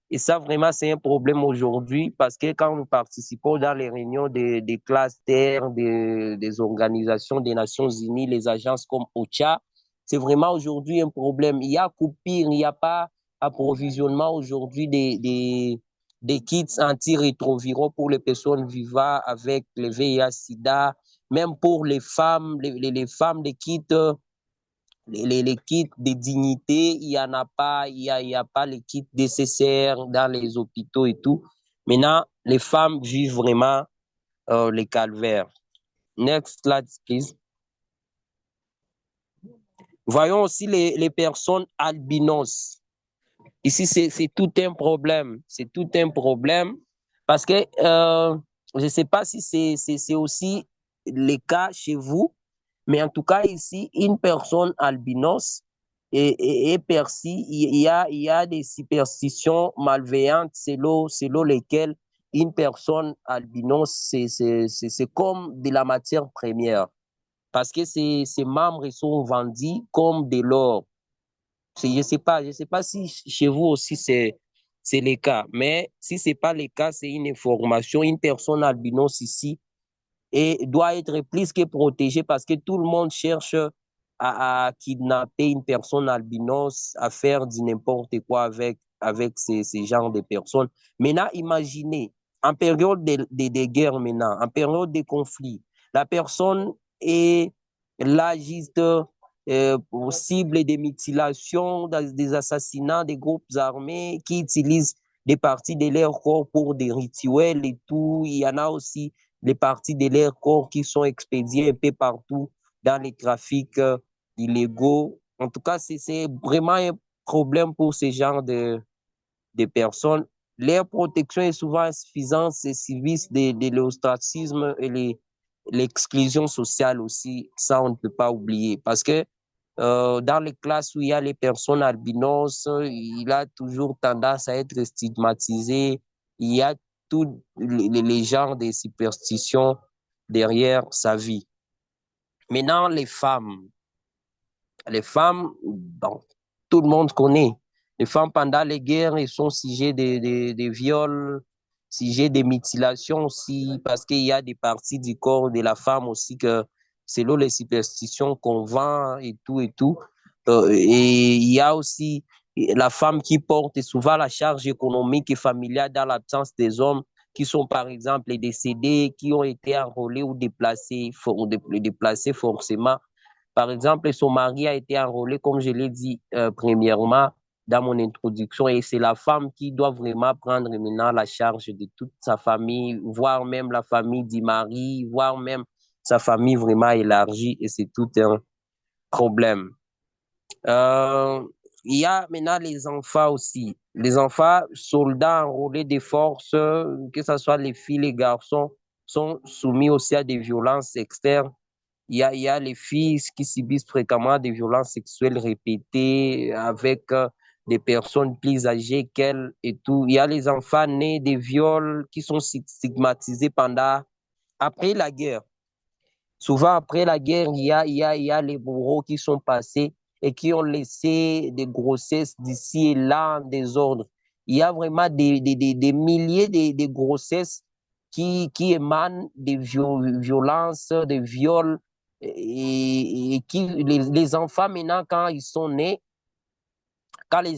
C: Et ça, vraiment, c'est un problème aujourd'hui parce que quand nous participons dans les réunions des clusters, des organisations des Nations Unies, les agences comme OCHA, c'est vraiment aujourd'hui un problème. Il y a coupure, il n'y a pas approvisionnement aujourd'hui des kits antirétroviraux pour les personnes vivant avec le VIH-Sida, même pour les femmes, les femmes, les kits de dignité, il n'y en a pas, il y a pas les kits nécessaires dans les hôpitaux et tout. Maintenant, les femmes vivent vraiment les calvaires. Next slide, please. Voyons aussi les personnes albinos. Ici, c'est tout un problème. C'est tout un problème parce que je ne sais pas si c'est aussi le cas chez vous, mais en tout cas, ici, une personne albinos est perçue. Il y a des superstitions malveillantes selon lesquelles une personne albinos, c'est comme de la matière première parce que ces membres sont vendus comme de l'or. Je sais pas si chez vous aussi c'est le cas, mais si c'est pas le cas, c'est une information. Une personne albinos ici et doit être plus que protégée parce que tout le monde cherche à kidnapper une personne albinos, à faire du n'importe quoi avec ces genres de personnes. Maintenant, imaginez, en période de guerre maintenant, en période de conflit, la personne est là juste pour cible des mutilations, des assassinats des groupes armés qui utilisent des parties de leur corps pour des rituels et tout. Il y en a aussi les parties de leur corps qui sont expédiées un peu partout dans les trafics illégaux. En tout cas, c'est vraiment un problème pour ce genre de personnes. Leur protection est souvent insuffisante, c'est service de l'ostracisme et l'exclusion sociale aussi. Ça, on ne peut pas oublier. Parce que dans les classes où il y a les personnes albinos, il a toujours tendance à être stigmatisé. Il y a tous les genres de superstitions derrière sa vie. Maintenant, bon, tout le monde connaît. Les femmes, pendant les guerres, elles sont sujets de viols, sujets de mutilations aussi, parce qu'il y a des parties du corps de la femme aussi que, selon les superstitions qu'on vend et tout et tout. Et il y a aussi la femme qui porte souvent la charge économique et familiale dans l'absence des hommes qui sont, par exemple, décédés, qui ont été enrôlés ou déplacés forcément. Par exemple, son mari a été enrôlé, comme je l'ai dit premièrement dans mon introduction, et c'est la femme qui doit vraiment prendre maintenant la charge de toute sa famille, voire même la famille du mari, voire même sa famille vraiment élargie, et c'est tout un problème. Euh, il y a maintenant les enfants aussi. Les enfants, soldats enrôlés des forces, que ce soit les filles, les garçons, sont soumis aussi à des violences externes. Il y a les filles qui subissent fréquemment des violences sexuelles répétées avec des personnes plus âgées qu'elles et tout. Il y a les enfants nés des viols qui sont stigmatisés après la guerre. Souvent, après la guerre, il y a les bourreaux qui sont passés et qui ont laissé des grossesses d'ici et là en désordre. Il y a vraiment des milliers de grossesses qui émanent des violences, des viols, et qui, les enfants maintenant, quand les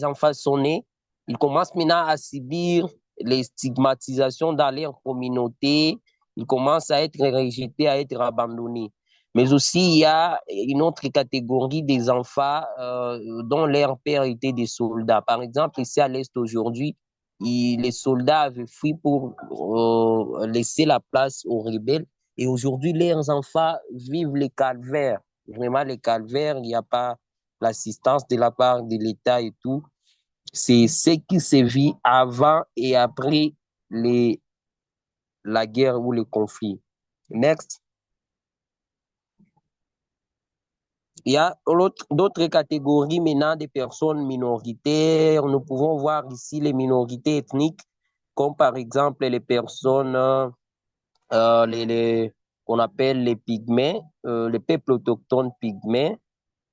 C: enfants sont nés, ils commencent maintenant à subir les stigmatisations dans leur communauté, ils commencent à être rejetés, à être abandonnés. Mais aussi, il y a une autre catégorie des enfants dont leur père était des soldats. Par exemple, ici à l'Est aujourd'hui, les soldats avaient fui pour laisser la place aux rebelles. Et aujourd'hui, leurs enfants vivent les calvaires. Vraiment, les calvaires, il n'y a pas l'assistance de la part de l'État et tout. C'est ce qui se vit avant et après les, la guerre ou le conflit. Next. Il y a d'autres catégories maintenant de personnes minoritaires. Nous pouvons voir ici les minorités ethniques, comme par exemple les personnes qu'on appelle les pygmées, les peuples autochtones pygmées.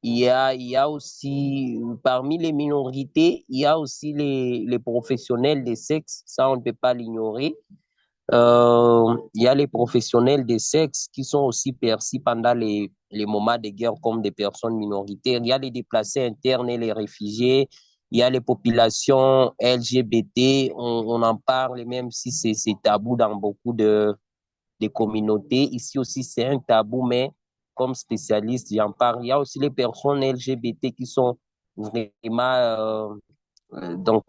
C: Il y a aussi, parmi les minorités, il y a aussi les professionnels des sexes, ça on ne peut pas l'ignorer. Il y a les professionnels des sexes qui sont aussi perçus pendant les moments de guerre comme des personnes minoritaires. Il y a les déplacés internes et les réfugiés. Il y a les populations LGBT. On en parle même si c'est tabou dans beaucoup de communautés. Ici aussi, c'est un tabou, mais comme spécialiste, j'en parle. Il y a aussi les personnes LGBT qui sont vraiment donc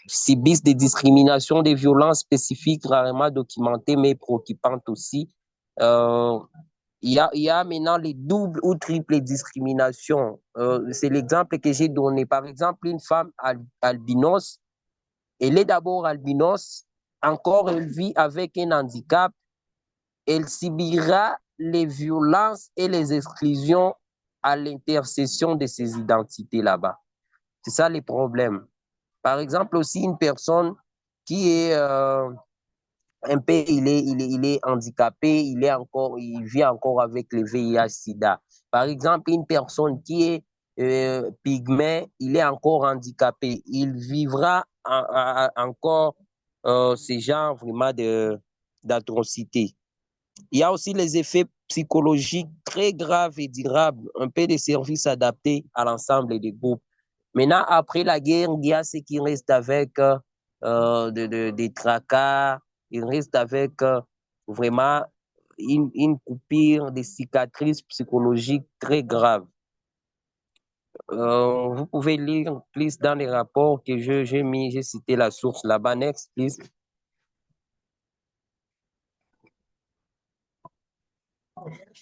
C: subissent des discriminations, des violences spécifiques rarement documentées, mais préoccupantes aussi. Euh, il y a maintenant les doubles ou triples discriminations. C'est l'exemple que j'ai donné. Par exemple, une femme albinos, elle est d'abord albinos, encore elle vit avec un handicap, elle subira les violences et les exclusions à l'intersection de ces identités là-bas. C'est ça les problèmes. Par exemple, aussi une personne qui est un peu, il est handicapé, il vit encore avec le VIH-Sida. Par exemple, une personne qui est pygmée, il est encore handicapé. Il vivra encore ce genre vraiment d'atrocité. Il y a aussi les effets psychologiques très graves et durables, un peu de services adaptés à l'ensemble des groupes. Maintenant, après la guerre, il y a ceux qui restent avec des tracas, ils restent avec vraiment une coupure, des cicatrices psychologiques très graves. Vous pouvez lire plus dans les rapports que j'ai cité la source là-bas. Next, please.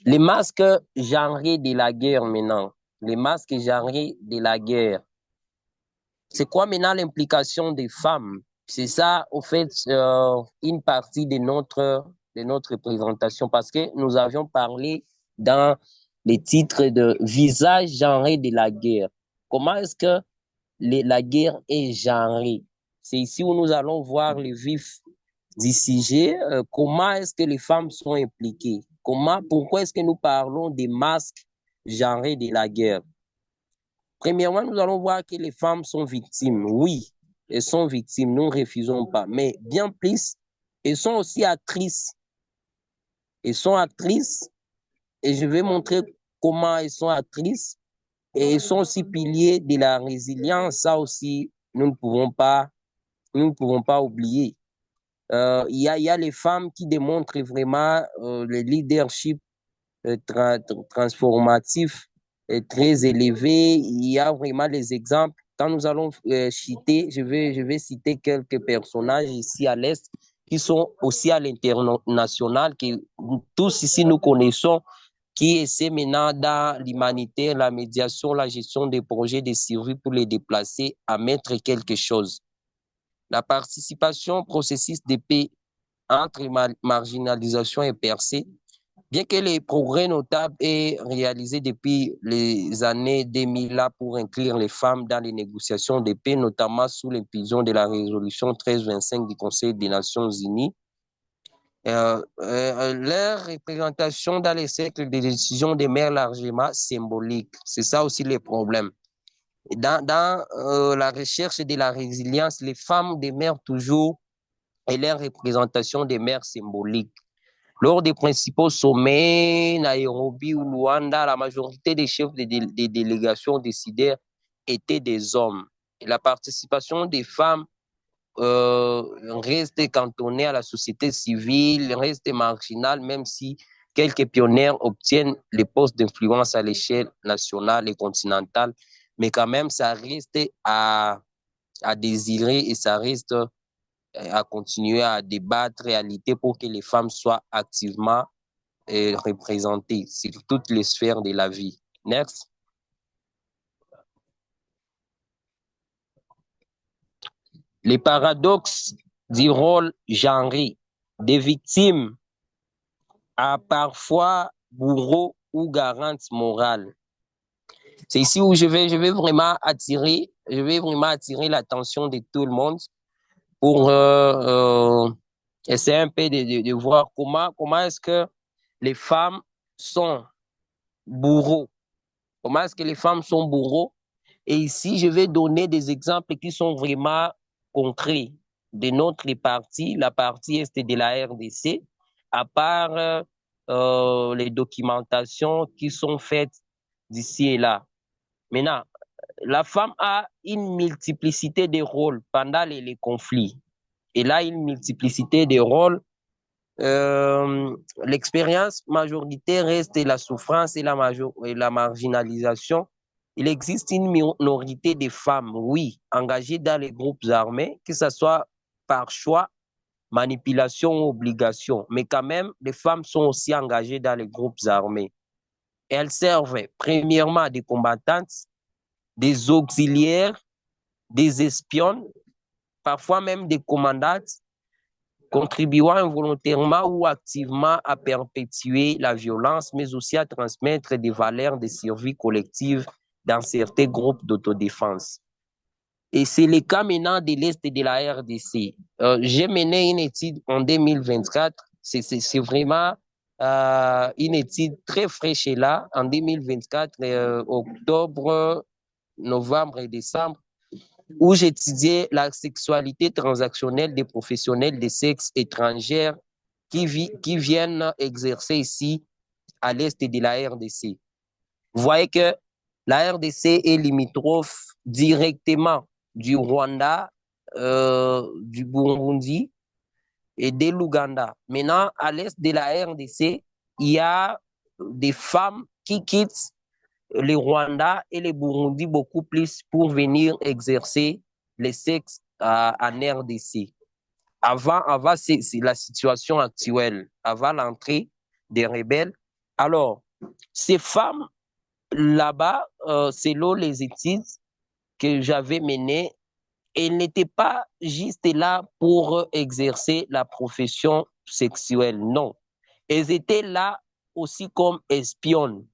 C: Les masques genrés de la guerre maintenant. Les masques genrés de la guerre. C'est quoi maintenant l'implication des femmes? C'est ça, au fait, une partie de notre présentation parce que nous avions parlé dans les titres de visage genré de la guerre. Comment est-ce que la guerre est genrée? C'est ici où nous allons voir le vif du sujet. Comment est-ce que les femmes sont impliquées? Pourquoi est-ce que nous parlons des masques genrés de la guerre? Premièrement, nous allons voir que les femmes sont victimes. Oui, elles sont victimes, nous ne refusons pas. Mais bien plus, elles sont aussi actrices. Elles sont actrices et je vais montrer comment elles sont actrices. Et elles sont aussi piliers de la résilience. Ça aussi, nous ne pouvons pas oublier. Il y a les femmes qui démontrent vraiment le leadership transformatif est très élevé. Il y a vraiment les exemples. Quand nous allons citer, je vais citer quelques personnages ici à l'Est qui sont aussi à l'international, que tous ici nous connaissons, qui essaient maintenant dans l'humanitaire, la médiation, la gestion des projets de survie pour les déplacer à mettre quelque chose. La participation au processus de paix entre marginalisation et percée. Bien que les progrès notables aient réalisés depuis les années 2000 là pour inclure les femmes dans les négociations de paix, notamment sous l'impulsion de la résolution 1325 du Conseil des Nations Unies, leur représentation dans les cercles de décision demeure largement symbolique. C'est ça aussi le problème. Dans la recherche de la résilience, les femmes demeurent toujours et leur représentation demeure symbolique. Lors des principaux sommets, Nairobi ou Luanda, la majorité des chefs des délégations décideurs étaient des hommes. Et la participation des femmes reste cantonnée à la société civile, reste marginale, même si quelques pionnières obtiennent les postes d'influence à l'échelle nationale et continentale. Mais quand même, ça reste à désirer et ça reste à continuer à débattre réalité pour que les femmes soient activement représentées sur toutes les sphères de la vie. Next. Les paradoxes du rôle genré des victimes à parfois bourreau ou garante morale. C'est ici où je vais vraiment attirer l'attention de tout le monde pour essayer un peu de voir comment est-ce que les femmes sont bourreaux. Comment est-ce que les femmes sont bourreaux? Et ici, je vais donner des exemples qui sont vraiment concrets de notre partie, la partie est de la RDC, à part les documentations qui sont faites d'ici et là. Maintenant, la femme a une multiplicité de rôles pendant les conflits. Elle a une multiplicité de rôles. L'expérience majoritaire reste la souffrance et la marginalisation. Il existe une minorité de femmes, oui, engagées dans les groupes armés, que ce soit par choix, manipulation ou obligation. Mais quand même, les femmes sont aussi engagées dans les groupes armés. Elles servent premièrement des combattantes, des auxiliaires, des espionnes, parfois même des commandantes, contribuant involontairement ou activement à perpétuer la violence, mais aussi à transmettre des valeurs de survie collective dans certains groupes d'autodéfense. Et c'est le cas maintenant de l'Est de la RDC. J'ai mené une étude en 2024. C'est vraiment une étude très fraîche là, en 2024, octobre, novembre et décembre, où j'étudiais la sexualité transactionnelle des professionnels de sexe étrangers qui viennent exercer ici à l'Est de la RDC. Vous voyez que la RDC est limitrophe directement du Rwanda, du Burundi et de l'Ouganda. Maintenant, à l'est de la RDC, il y a des femmes qui quittent le Rwanda et le Burundi beaucoup plus pour venir exercer le sexe en RDC. Avant c'est la situation actuelle, avant l'entrée des rebelles. Alors, ces femmes là-bas, selon les études que j'avais menées, elles n'étaient pas juste là pour exercer la profession sexuelle, non. Elles étaient là aussi comme espionnes.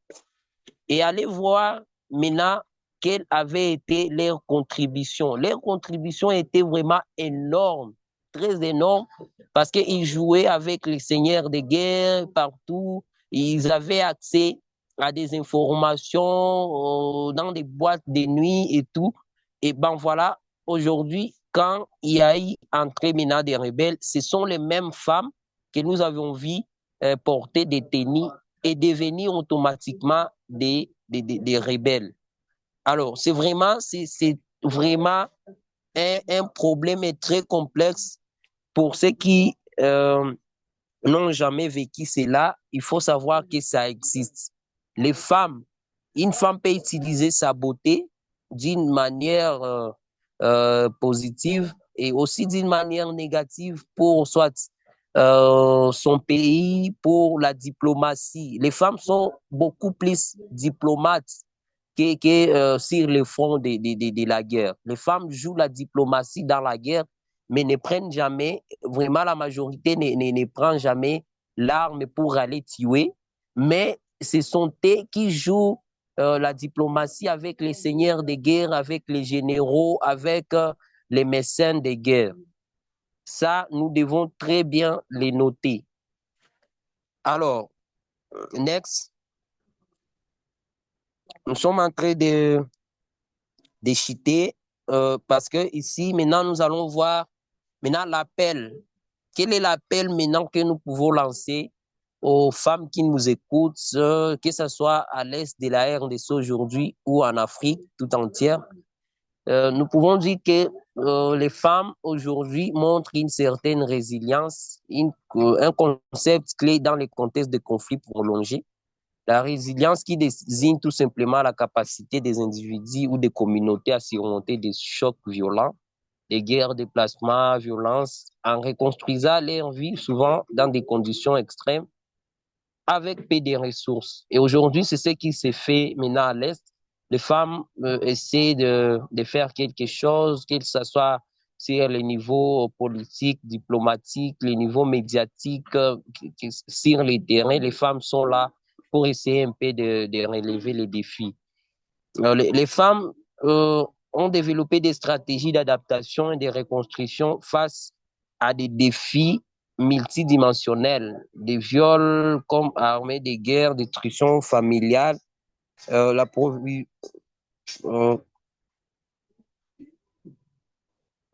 C: Et allez voir maintenant quelle avait été leur contribution. Leur contribution était vraiment énorme, très énorme, parce qu'ils jouaient avec les seigneurs de guerre partout. Ils avaient accès à des informations dans des boîtes de nuit et tout. Et ben voilà, aujourd'hui, quand il y a eu entrée maintenant des rebelles, ce sont les mêmes femmes que nous avons vues porter des tenues et devenir automatiquement des rebelles. Alors, c'est vraiment un problème très complexe pour ceux qui n'ont jamais vécu cela. Il faut savoir que ça existe. Les femmes, une femme peut utiliser sa beauté d'une manière positive et aussi d'une manière négative pour soit son pays, pour la diplomatie. Les femmes sont beaucoup plus diplomates que sur le front de la guerre. Les femmes jouent la diplomatie dans la guerre, mais ne prennent jamais, vraiment la majorité ne prend jamais l'arme pour aller tuer, mais ce sont eux qui jouent la diplomatie avec les seigneurs de guerre, avec les généraux, avec les médecins de guerre. Ça, nous devons très bien les noter. Alors, next, nous sommes en train de chiter parce que ici, maintenant, nous allons voir maintenant l'appel. Quel est l'appel maintenant que nous pouvons lancer aux femmes qui nous écoutent, que ce soit à l'est de la RDC aujourd'hui ou en Afrique tout entière? Nous pouvons dire que les femmes aujourd'hui montrent une certaine résilience, un concept clé dans les contextes de conflits prolongés. La résilience qui désigne tout simplement la capacité des individus ou des communautés à surmonter des chocs violents, des guerres, déplacements, violences, en reconstruisant leur vie, souvent dans des conditions extrêmes, avec peu de ressources. Et aujourd'hui, c'est ce qui s'est fait maintenant à l'Est. Les femmes essaient de faire quelque chose, que ce soit sur les niveaux politiques, diplomatiques, les niveaux médiatiques, sur les terrains. Les femmes sont là pour essayer un peu de relever les défis. Les femmes ont développé des stratégies d'adaptation et de reconstruction face à des défis multidimensionnels, des viols comme armées de guerre, destruction familiale,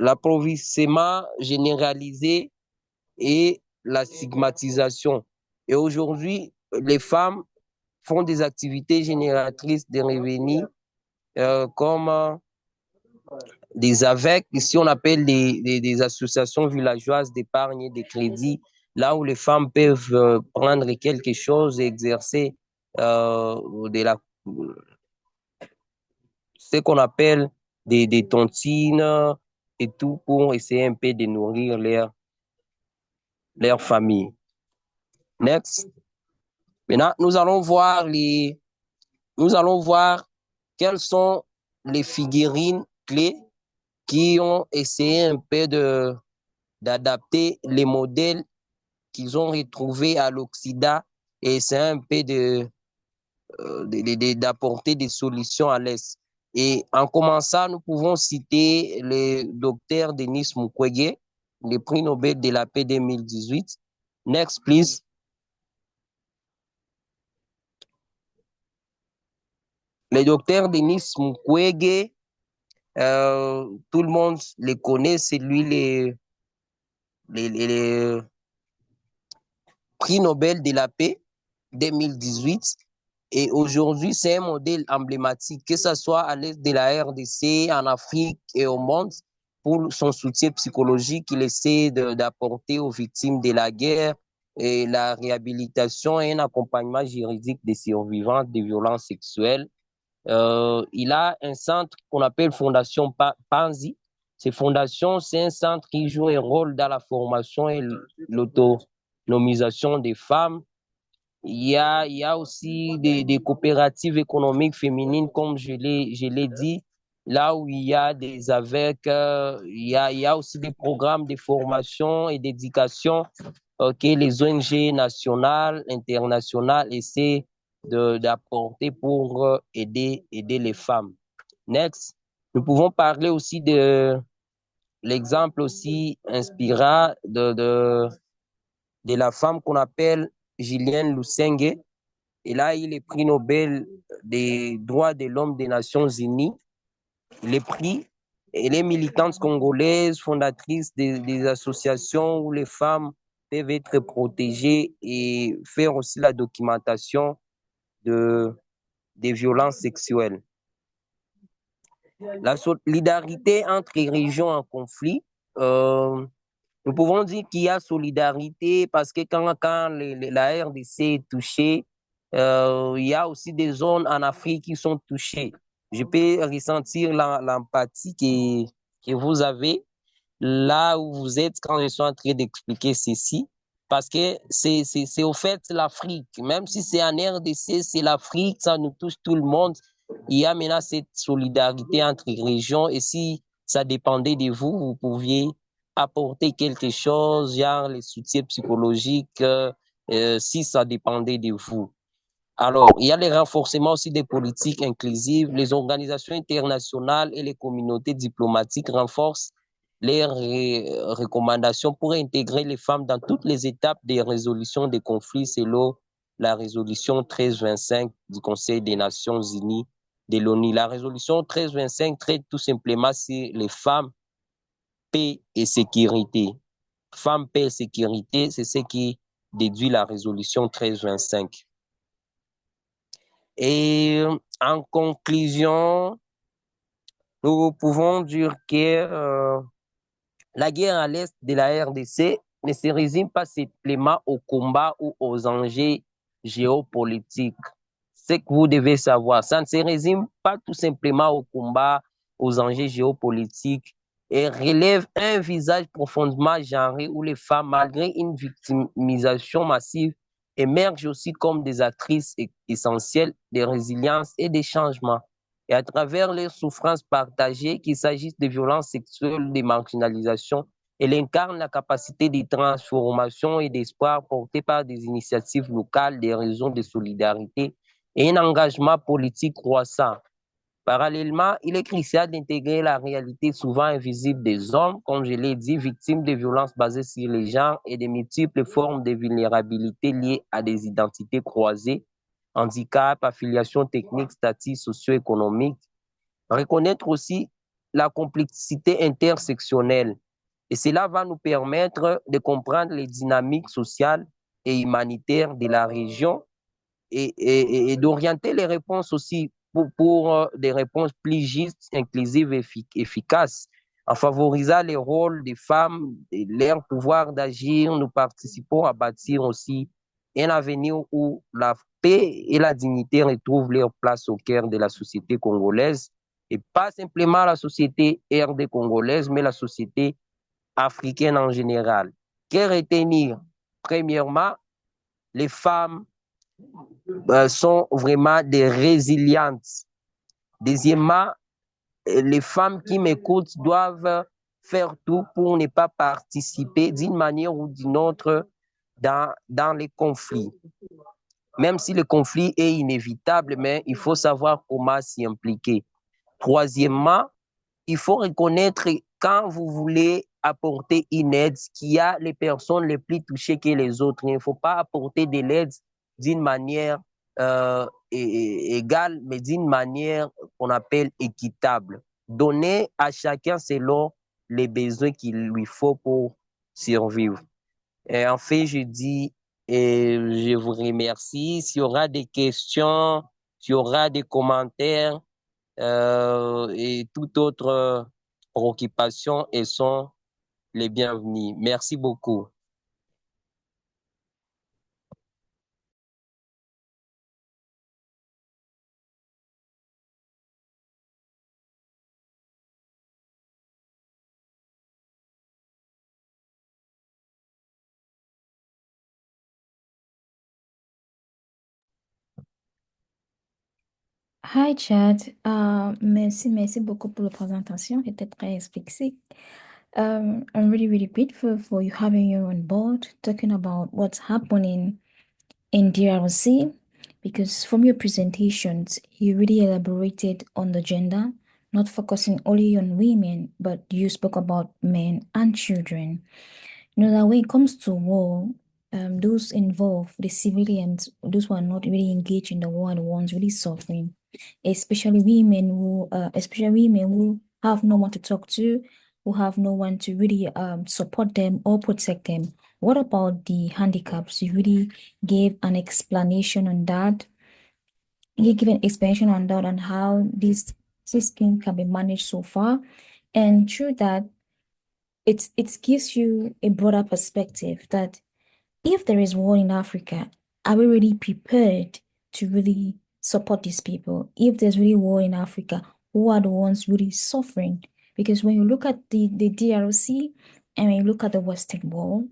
C: l'appauvrissement généralisé et la stigmatisation. Et aujourd'hui, les femmes font des activités génératrices de revenus comme des AVEC, ici on appelle des associations villageoises d'épargne et de crédit, là où les femmes peuvent prendre quelque chose et exercer ce qu'on appelle des tontines et tout pour essayer un peu de nourrir leur famille. Next. Maintenant, nous allons voir quelles sont les figurines clés qui ont essayé un peu d'adapter les modèles qu'ils ont retrouvés à l'Occident et essayer un peu d'apporter des solutions à l'Est. Et en commençant, nous pouvons citer le docteur Denis Mukwege, le prix Nobel de la paix 2018. Next, please. Le docteur Denis Mukwege, tout le monde le connaît, c'est lui le prix Nobel de la paix 2018. Et aujourd'hui, c'est un modèle emblématique, que ce soit à l'est de la RDC, en Afrique et au monde, pour son soutien psychologique qu'il essaie d'apporter aux victimes de la guerre et la réhabilitation et un accompagnement juridique des survivants des violences sexuelles. Il a un centre qu'on appelle Fondation Panzi. Ces fondations, c'est un centre qui joue un rôle dans la formation et l'autonomisation des femmes. Il y a aussi des coopératives économiques féminines, comme je l'ai dit, là où il y a des avec, il y a aussi des programmes de formation et d'éducation que les ONG nationales, internationales essaient d'apporter pour aider les femmes. Next, nous pouvons parler aussi de l'exemple aussi inspirant de la femme qu'on appelle Ghislaine Lusenge. Et là, il est prix Nobel des droits de l'homme des Nations Unies. Il est pris. Elle est militante congolaise, fondatrice des associations où les femmes peuvent être protégées et faire aussi la documentation des violences sexuelles. La solidarité entre les régions en conflit. Nous pouvons dire qu'il y a solidarité parce que quand la RDC est touchée, il y a aussi des zones en Afrique qui sont touchées. Je peux ressentir l'empathie que vous avez là où vous êtes quand je suis en train d'expliquer ceci. Parce que c'est au fait l'Afrique. Même si c'est en RDC, c'est l'Afrique, ça nous touche tout le monde. Il y a maintenant cette solidarité entre les régions et si ça dépendait de vous, vous pouviez apporter quelque chose, genre les soutiens psychologiques, si ça dépendait de vous. Alors, il y a le renforcement aussi des politiques inclusives. Les organisations internationales et les communautés diplomatiques renforcent les recommandations pour intégrer les femmes dans toutes les étapes des résolutions des conflits selon la résolution 1325 du Conseil des Nations Unies de l'ONU. La résolution 1325 traite tout simplement sur les femmes, paix et sécurité. Femmes, paix et sécurité, c'est ce qui déduit la résolution 1325. Et en conclusion, nous pouvons dire que la guerre à l'est de la RDC ne se résume pas simplement au combat ou aux enjeux géopolitiques. Ce que vous devez savoir, ça ne se résume pas tout simplement au combat, aux enjeux géopolitiques et relève un visage profondément genré où les femmes, malgré une victimisation massive, émergent aussi comme des actrices essentielles de résilience et de changement. Et à travers leurs souffrances partagées, qu'il s'agisse de violences sexuelles, de marginalisation, elle incarne la capacité de transformation et d'espoir portée par des initiatives locales, des réseaux de solidarité et un engagement politique croissant. Parallèlement, il est crucial d'intégrer la réalité souvent invisible des hommes, comme je l'ai dit, victimes de violences basées sur les genres et de multiples formes de vulnérabilité liées à des identités croisées, handicap, affiliation technique, statut socio-économique. Reconnaître aussi la complexité intersectionnelle. Et cela va nous permettre de comprendre les dynamiques sociales et humanitaires de la région et d'orienter les réponses aussi pour des réponses plus justes, inclusives et efficaces. En favorisant les rôles des femmes et leur pouvoir d'agir, nous participons à bâtir aussi un avenir où la paix et la dignité retrouvent leur place au cœur de la société congolaise et pas simplement la société RD congolaise, mais la société africaine en général. Que retenir? Premièrement, les femmes sont vraiment des résilientes. Deuxièmement, les femmes qui m'écoutent doivent faire tout pour ne pas participer d'une manière ou d'une autre dans les conflits. Même si le conflit est inévitable, mais il faut savoir comment s'y impliquer. Troisièmement, il faut reconnaître quand vous voulez apporter une aide qu'il y a les personnes les plus touchées que les autres. Il ne faut pas apporter de l'aide d'une manière égale, mais d'une manière qu'on appelle équitable. Donner à chacun selon les besoins qu'il lui faut pour survivre. Et en fait, je dis, et je vous remercie. S'il y aura des questions, s'il y aura des commentaires, et toute autre préoccupation, elles sont les bienvenues. Merci beaucoup.
A: Hi Chad, merci beaucoup pour la présentation. C'était très explicit. I'm really grateful for you having you on board, talking about what's happening in DRC, because from your presentations, you really elaborated on the gender, not focusing only on women, but you spoke about men and children. You know that when it comes to war, those involved, the civilians, those who are not really engaged in the war, are the ones really suffering, especially women who have no one to talk to, who have no one to really support them or protect them. What about the handicaps? You really gave an explanation on that. You gave an explanation on that on how this scheme can be managed so far, and through that, it gives you a broader perspective that if there is war in Africa, are we really prepared to really support these people? If there's really war in Africa, who are the ones really suffering? Because when you look at the DRC and when you look at the Western world,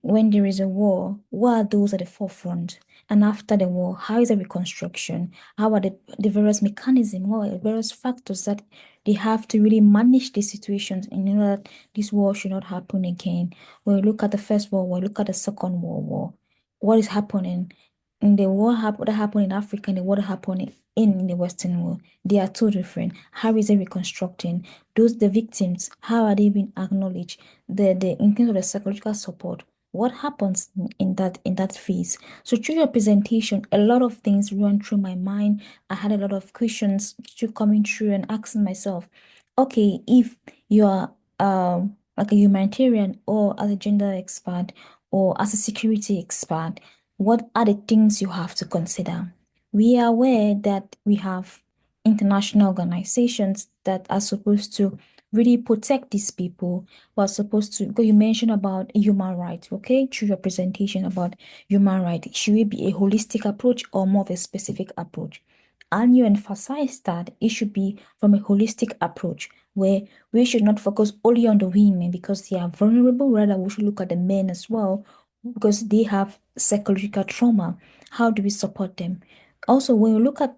A: when there is a war, what are those at the forefront? And after the war, how is the reconstruction? How are the various mechanisms? What are the various factors that they have to really manage the situations in order that this war should not happen again? When we look at the First World War, look at the Second World War, what is happening in the war that happened in Africa and the war that happened in the Western world? They are two different. How is it reconstructing? The victims, how are they being acknowledged? In terms of the psychological support, what happens in that phase? So through your presentation, a lot of things run through my mind. I had a lot of questions coming through and asking myself, okay, if you are like a humanitarian or as a gender expert or as a security expert, what are the things you have to consider? We are aware that we have international organizations that are supposed to really protect these people who are supposed to, because you mentioned about human rights, okay, through your presentation about human rights. Should it be a holistic approach or more of a specific approach? And you emphasize that it should be from a holistic approach where we should not focus only on the women because they are vulnerable, rather we should look at the men as well because they have psychological trauma. How do we support them? Also, when we look at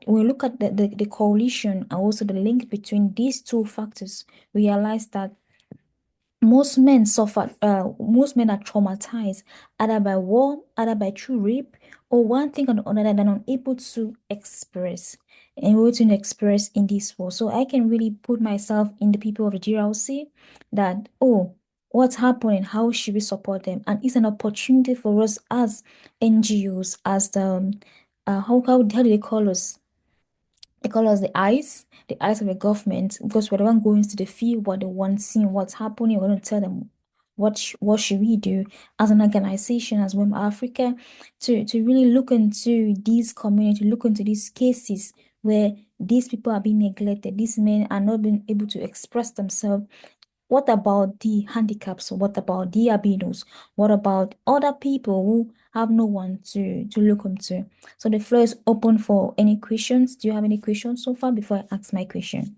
A: the coalition and also the link between these two factors, we realize that most men most men are traumatized either by war, either by true rape, or one thing or another than unable to express and able to express in this war. So I can really put myself in the people of the GRC that, oh, what's happening? How should we support them? And it's an opportunity for us as NGOs, as how do they call us? They call us the eyes of the government, because we're the one going to the field, what they want, seeing what's happening. We're going to tell them what should we do as an organization, as Women Africa, to really look into these community, look into these cases where these people are being neglected, these men are not being able to express themselves. What about the handicaps? What about the albinos? What about other people who have no one to look into? So the floor is open for any questions. Do you have any questions so far before I ask my question?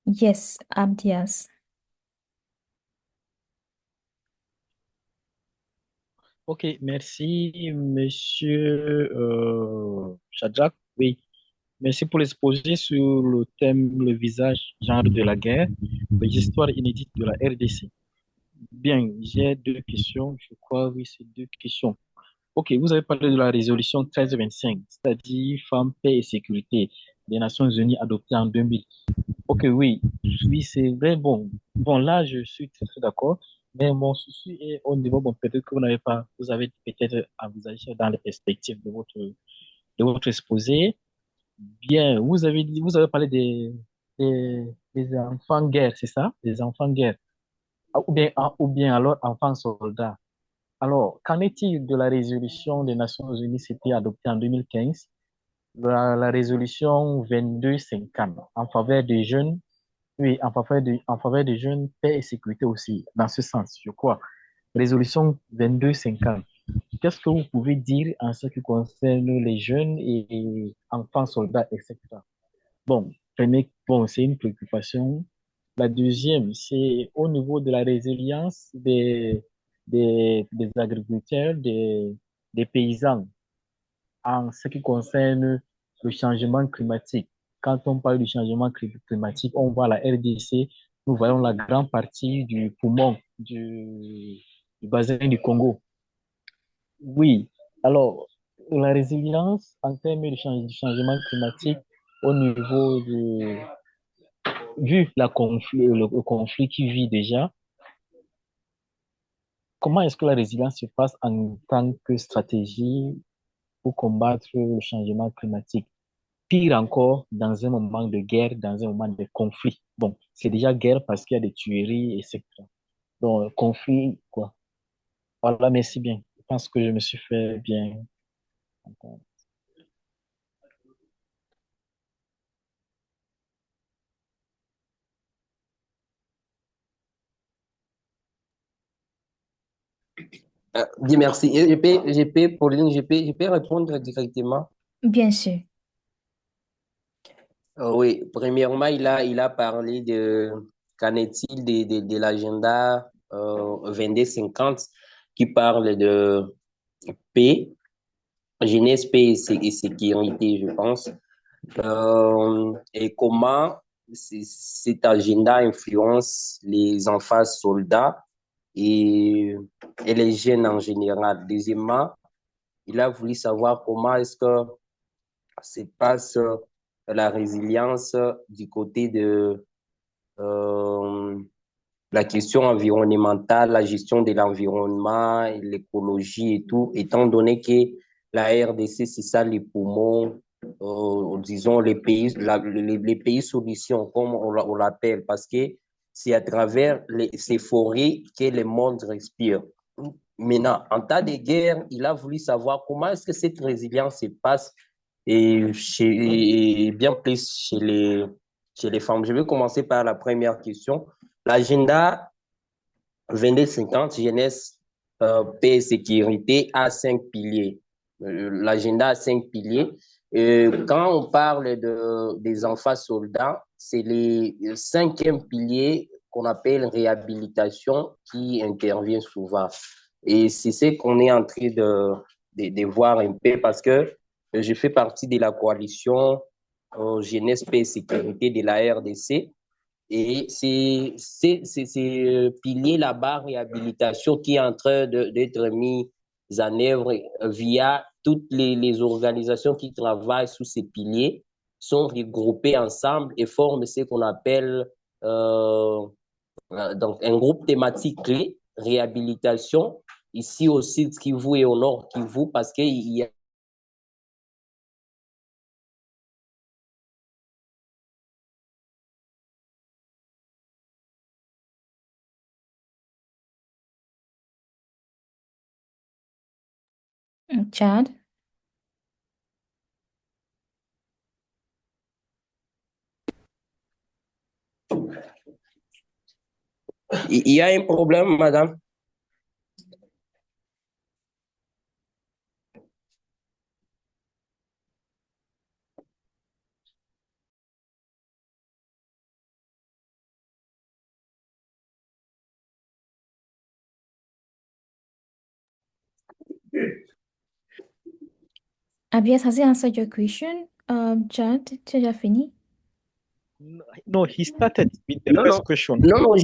A: Yes, Abdias.
D: Ok, merci, monsieur Shadrach. Oui, merci pour l'exposé sur le thème le visage genre de la guerre, les histoires inédites de la RDC. Bien, j'ai deux questions. Je crois, oui, c'est deux questions. Ok, vous avez parlé de la résolution 1325, c'est-à-dire Femmes, Paix et Sécurité des Nations Unies adoptée en 2000. Ok, oui, oui, c'est vrai. Bon, là, je suis très, très d'accord. Mais mon souci est au niveau, bon, peut-être que vous avez peut-être envisagé dans les perspectives de votre exposé. Bien, vous avez parlé des enfants guerre, c'est ça? Des enfants guerre. Ou bien alors enfants soldats. Alors, qu'en est-il de la résolution des Nations Unies, c'était adoptée en 2015, la résolution 2250 en faveur des jeunes, oui, en faveur des jeunes, paix et sécurité aussi, dans ce sens, je crois. Résolution 2250. Qu'est-ce que vous pouvez dire en ce qui concerne les jeunes et enfants soldats, etc.? Bon, c'est une préoccupation. La deuxième, c'est au niveau de la résilience des agriculteurs, des paysans en ce qui concerne le changement climatique. Quand on parle du changement climatique, on voit la RDC, nous voyons la grande partie du poumon du bassin du Congo. Oui, alors la résilience en termes du changement climatique au niveau vu le conflit qui vit déjà, comment est-ce que la résilience se passe en tant que stratégie pour combattre le changement climatique? Pire encore, dans un moment de guerre, dans un moment de conflit. Bon, c'est déjà guerre parce qu'il y a des tueries, etc. Donc, conflit, quoi. Voilà, merci bien. Je pense que je me suis fait bien entendre.
C: Bien, merci. Et Pauline, je peux répondre directement.
A: Bien sûr.
C: Oui, premièrement, il a parlé qu'en est-il de l'agenda 2250 qui parle de paix, jeunesse, paix et sécurité, je pense. Et comment cet agenda influence les enfants soldats et, et les jeunes en général. Deuxièmement, il a voulu savoir comment est-ce que se passe la résilience du côté de la question environnementale, la gestion de l'environnement, l'écologie et tout, étant donné que la RDC, c'est ça les poumons, disons les pays solutions, comme on l'appelle, parce que c'est à travers ces forêts que le monde respire. Maintenant, en temps de guerre, il a voulu savoir comment est-ce que cette résilience se passe et bien plus chez les femmes. Je vais commencer par la première question. L'agenda 2250, jeunesse, paix et sécurité, a 5 piliers. L'agenda a 5 piliers. Quand on parle des enfants soldats, c'est les cinquième pilier qu'on appelle réhabilitation qui intervient souvent. Et c'est ce qu'on est en train de voir un peu parce que je fais partie de la coalition jeunesse, paix et sécurité de la RDC. Et c'est pilier la barre réhabilitation qui est en train d'être mis en œuvre via toutes les organisations qui travaillent sous ces piliers sont regroupées ensemble et forment ce qu'on appelle donc un groupe thématique clé, réhabilitation, ici au sud Kivu et au nord Kivu, parce qu'il y a
A: Chad?
C: il y a un problème, madame.
A: Abias, has he answered your question? Chad, tu as déjà fini?
D: No, he started with the
C: Non,
D: first
C: non,
D: question.
C: non, non,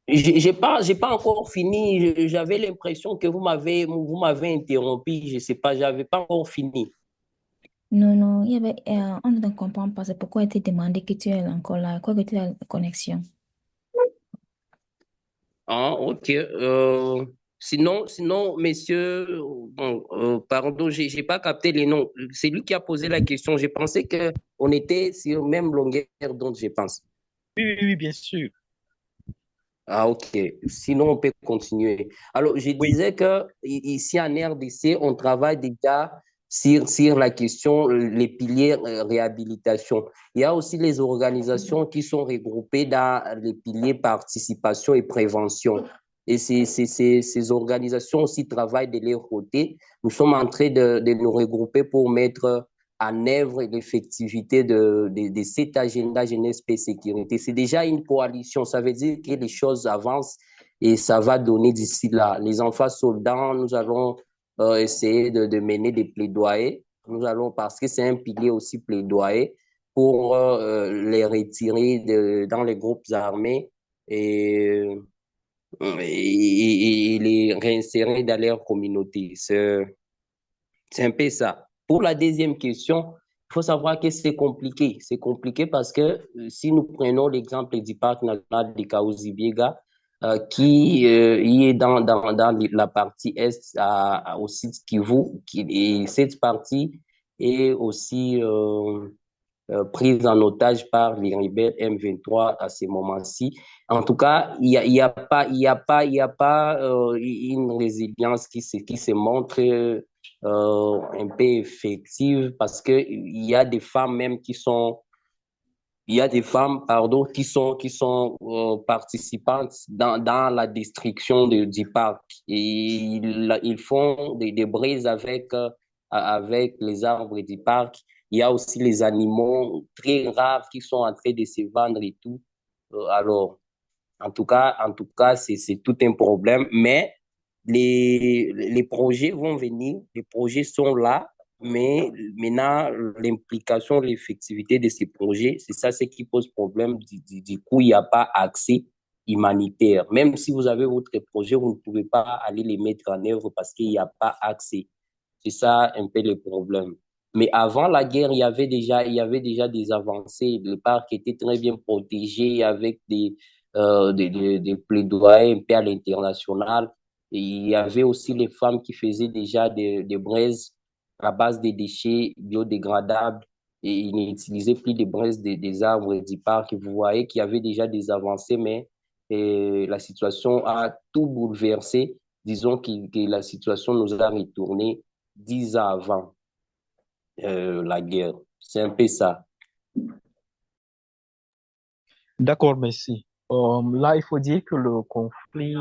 C: j'ai pas encore fini. J'avais l'impression que vous m'avez interrompu. Je sais pas, j'avais pas encore fini.
A: Non, non, on ne comprend pas. C'est pourquoi il t'a demandé que tu es encore là, quoi que tu as la connexion.
C: Ah, ok. Sinon, messieurs, bon, pardon, j'ai pas capté les noms. C'est lui qui a posé la question. J'ai pensé que on était sur même longueur d'onde, je pense.
D: Oui, oui, oui, bien sûr.
C: Ah, ok. Sinon, on peut continuer. Alors, je
D: Oui.
C: disais que ici en RDC, on travaille déjà sur la question, les piliers réhabilitation. Il y a aussi les organisations qui sont regroupées dans les piliers participation et prévention. Et ces organisations aussi travaillent de leur côté. Nous sommes en train de nous regrouper pour mettre en œuvre l'effectivité de cet agenda jeunesse paix sécurité. C'est déjà une coalition, ça veut dire que les choses avancent et ça va donner d'ici là. Les enfants soldats, nous allons essayer de mener des plaidoyers. Nous allons, parce que c'est un pilier aussi plaidoyer, pour les retirer dans les groupes armés et, et les réinsérer dans leur communauté. C'est un peu ça. Pour la deuxième question, il faut savoir que c'est compliqué. C'est compliqué parce que si nous prenons l'exemple du parc national de Kaouzi-Biega, qui y est dans la partie est au site Kivu, et cette partie est aussi prise en otage par les rebelles M23 à ce moment-ci. En tout cas, il y a pas une résilience qui se montre un peu effective parce que il y a des femmes même il y a des femmes, pardon, qui sont participantes dans la destruction du parc. Et ils font des brises avec les arbres du parc. Il y a aussi les animaux très rares qui sont en train de se vendre et tout. Alors, en tout cas, c'est tout un problème. Mais les projets vont venir, les projets sont là, mais maintenant, l'implication, l'effectivité de ces projets, c'est ça ce qui pose problème. Du coup, il n'y a pas accès humanitaire. Même si vous avez votre projet, vous ne pouvez pas aller les mettre en œuvre parce qu'il n'y a pas accès. C'est ça un peu le problème. Mais avant la guerre, il y avait déjà des avancées. Le parc était très bien protégé avec des plaidoyers un peu à l'international. Et il y avait aussi les femmes qui faisaient déjà des braises à base de déchets biodégradables et ils n'utilisaient plus des braises des arbres du parc. Vous voyez qu'il y avait déjà des avancées, mais la situation a tout bouleversé. Disons que la situation nous a retourné 10 ans avant la guerre. C'est un peu ça.
D: D'accord, merci. Là, il faut dire que le conflit,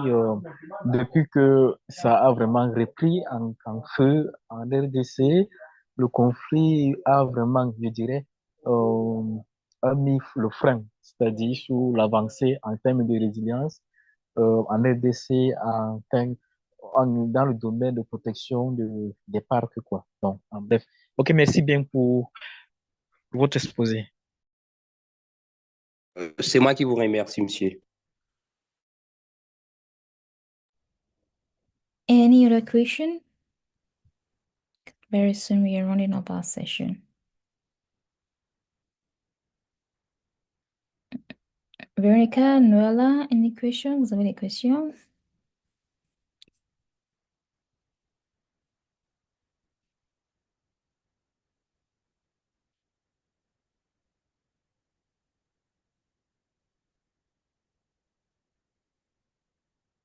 D: depuis que ça a vraiment repris en feu en RDC, le conflit a vraiment, je dirais, euh, a mis le frein, c'est-à-dire sur l'avancée en termes de résilience en RDC, dans le domaine de protection des parcs, quoi. Donc, en bref. Ok, merci bien pour votre exposé.
C: C'est moi qui vous remercie, monsieur.
A: Any other question? Very soon we are running up our session. Veronica, Noella, any questions? Vous avez des questions?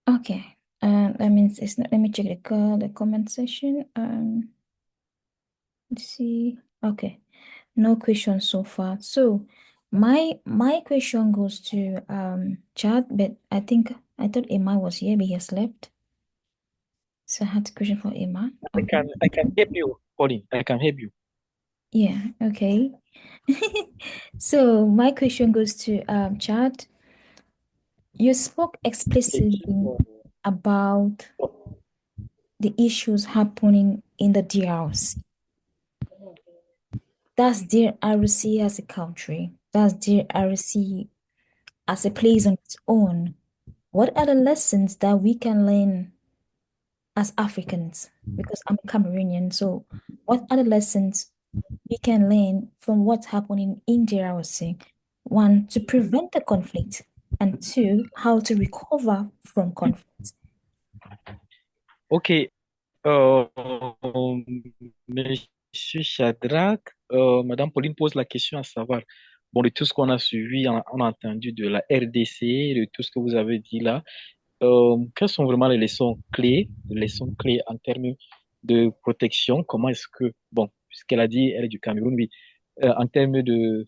A: Okay. That means it's not. Let me check the comment section. Let's see. Okay, no questions so far. So my question goes to Chad, but I thought Emma was here, but he has left. So I had a question for Emma. Okay.
D: I can help you, Colin. I can help you.
A: Yeah, okay. So my question goes to Chad. You spoke explicitly about the issues happening in the DRC. That's DRC as a country. That's DRC as a place on its own. What are the lessons that we can learn as Africans? Because I'm a Cameroonian, so what are the lessons we can learn from what's happening in DRC? One, to prevent the conflict, and two, how to recover from conflict.
D: Ok, Monsieur Shadrach, Madame Pauline pose la question à savoir, bon, de tout ce qu'on a suivi, on a entendu de la RDC, de tout ce que vous avez dit là, quelles sont vraiment les leçons clés en termes de protection? Comment est-ce que, bon, puisqu'elle a dit, elle est du Cameroun, oui, en termes de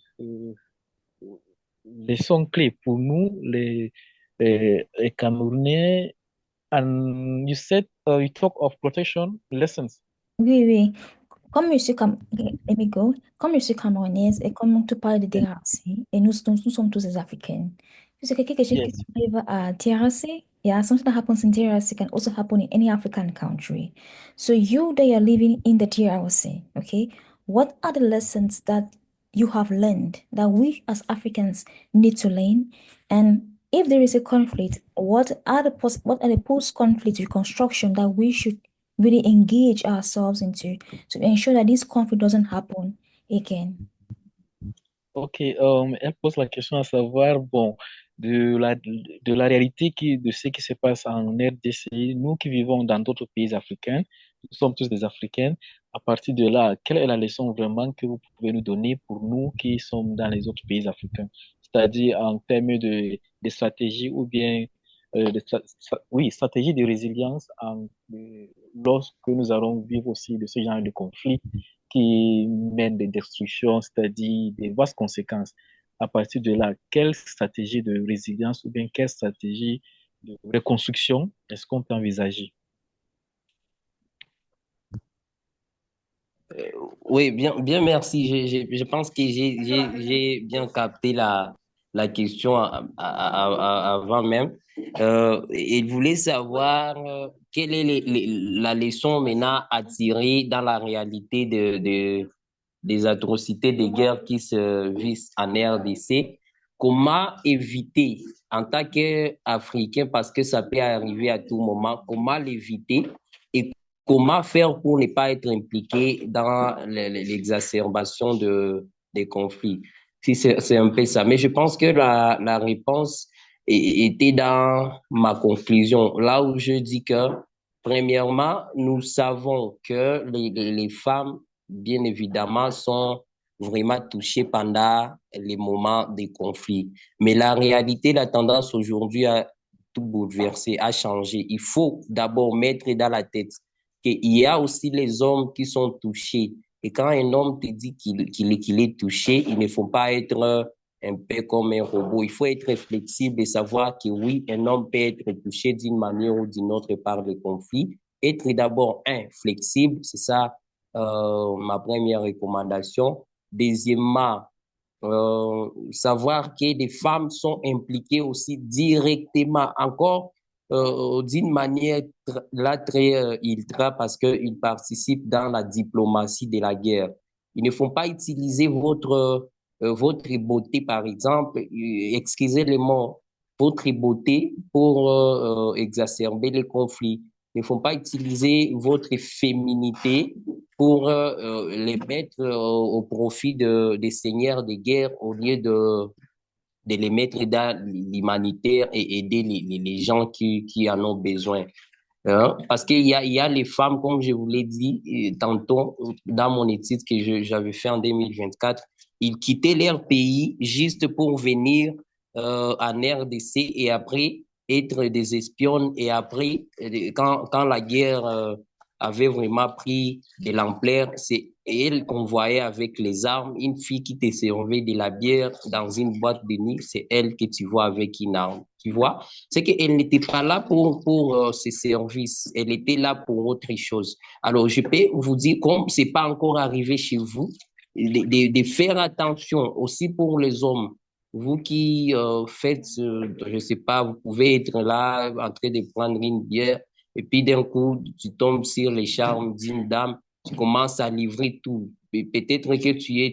D: leçons clés pour nous, les Camerounais, and you said you talk of protection lessons.
A: Oui, oui. Comme je suis let me go. Comme je suis camerounaise et comme tu parles de
D: Yes.
A: DRC, et nous sommes tous des Africains. Parce que quelque chose qui
D: Yes.
A: arrive à DRC, yeah, something that happens in DRC can also happen in any African country. So you that are living in the DRC, okay, what are the lessons that you have learned that we as Africans need to learn? And if there is a conflict, what are the post-conflict reconstruction that we should really engage ourselves into to ensure that this conflict doesn't happen again?
D: Ok, elle pose la question à savoir, bon, de la réalité de ce qui se passe en RDC, nous qui vivons dans d'autres pays africains, nous sommes tous des Africains. À partir de là, quelle est la leçon vraiment que vous pouvez nous donner pour nous qui sommes dans les autres pays africains? C'est-à-dire en termes de stratégie ou bien, oui, stratégie de résilience lorsque nous allons vivre aussi de ce genre de conflit qui mène des destructions, c'est-à-dire des vastes conséquences. À partir de là, quelle stratégie de résilience ou bien quelle stratégie de reconstruction est-ce qu'on peut envisager?
C: Oui, bien, merci. Je pense que j'ai bien capté la question avant même. Il voulait savoir quelle est la leçon maintenant à tirer dans la réalité des atrocités des guerres qui se vivent en RDC. Comment éviter, en tant qu'Africain, parce que ça peut arriver à tout moment, comment l'éviter et comment faire pour ne pas être impliqué dans l'exacerbation des conflits? Si c'est un peu ça. Mais je pense que la réponse était dans ma conclusion. Là où je dis que, premièrement, nous savons que les femmes, bien évidemment, sont vraiment touchées pendant les moments des conflits. Mais la réalité, la tendance aujourd'hui a tout bouleversé, a changé. Il faut d'abord mettre dans la tête qu'il y a aussi les hommes qui sont touchés. Et quand un homme te dit qu'il est touché, il ne faut pas être un peu comme un robot. Il faut être flexible et savoir que oui, un homme peut être touché d'une manière ou d'une autre par le conflit. Être d'abord, flexible, c'est ça ma première recommandation. Deuxièmement, savoir que les femmes sont impliquées aussi directement, encore d'une manière là très ultra, parce qu'ils participent dans la diplomatie de la guerre. Ils ne font pas utiliser votre beauté, par exemple, excusez les mots, votre beauté pour exacerber les conflits. Ils ne font pas utiliser votre féminité pour les mettre au profit des seigneurs de guerre au lieu de les mettre dans l'humanitaire et aider les gens qui en ont besoin. Hein? Parce qu'il y a les femmes, comme je vous l'ai dit tantôt, dans mon étude que j'avais fait en 2024, ils quittaient leur pays juste pour venir en RDC et après être des espions. Et après, quand la guerre avait vraiment pris de l'ampleur, c'est elle qu'on voyait avec les armes. Une fille qui te servait de la bière dans une boîte de nuit, c'est elle que tu vois avec une arme. Tu vois? C'est qu'elle n'était pas là pour ce service, elle était là pour autre chose. Alors, je peux vous dire, comme ce n'est pas encore arrivé chez vous, de faire attention aussi pour les hommes. Vous qui faites, je ne sais pas, vous pouvez être là en train de prendre une bière et puis d'un coup, tu tombes sur les charmes d'une dame, tu commences à livrer tout. peut-être que tu es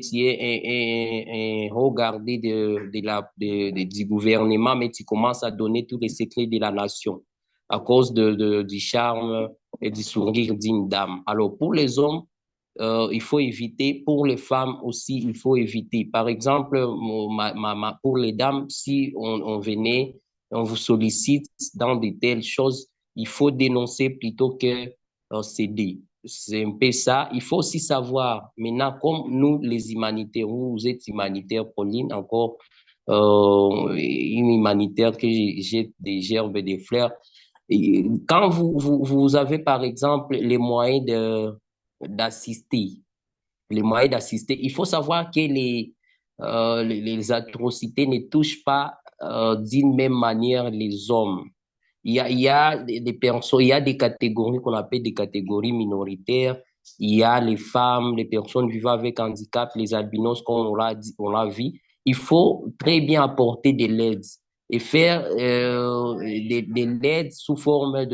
C: un regardé du gouvernement, mais tu commences à donner tous les secrets de la nation à cause du charme et du sourire d'une dame. Alors, pour les hommes, il faut éviter. Pour les femmes aussi, il faut éviter. Par exemple, pour les dames, si on venait, on vous sollicite dans de telles choses, il faut dénoncer plutôt que céder. C'est un peu ça. Il faut aussi savoir, maintenant, comme nous, les humanitaires, vous êtes humanitaire, Pauline, encore une humanitaire que jette des gerbes et des fleurs. Et quand vous avez, par exemple, d'assister, les moyens d'assister, il faut savoir que les atrocités ne touchent pas d'une même manière les hommes. Il y a des personnes, il y a des catégories qu'on appelle des catégories minoritaires. Il y a les femmes, les personnes vivant avec handicap, les albinos, comme on l'a vu. Il faut très bien apporter de l'aide et faire de l'aide sous forme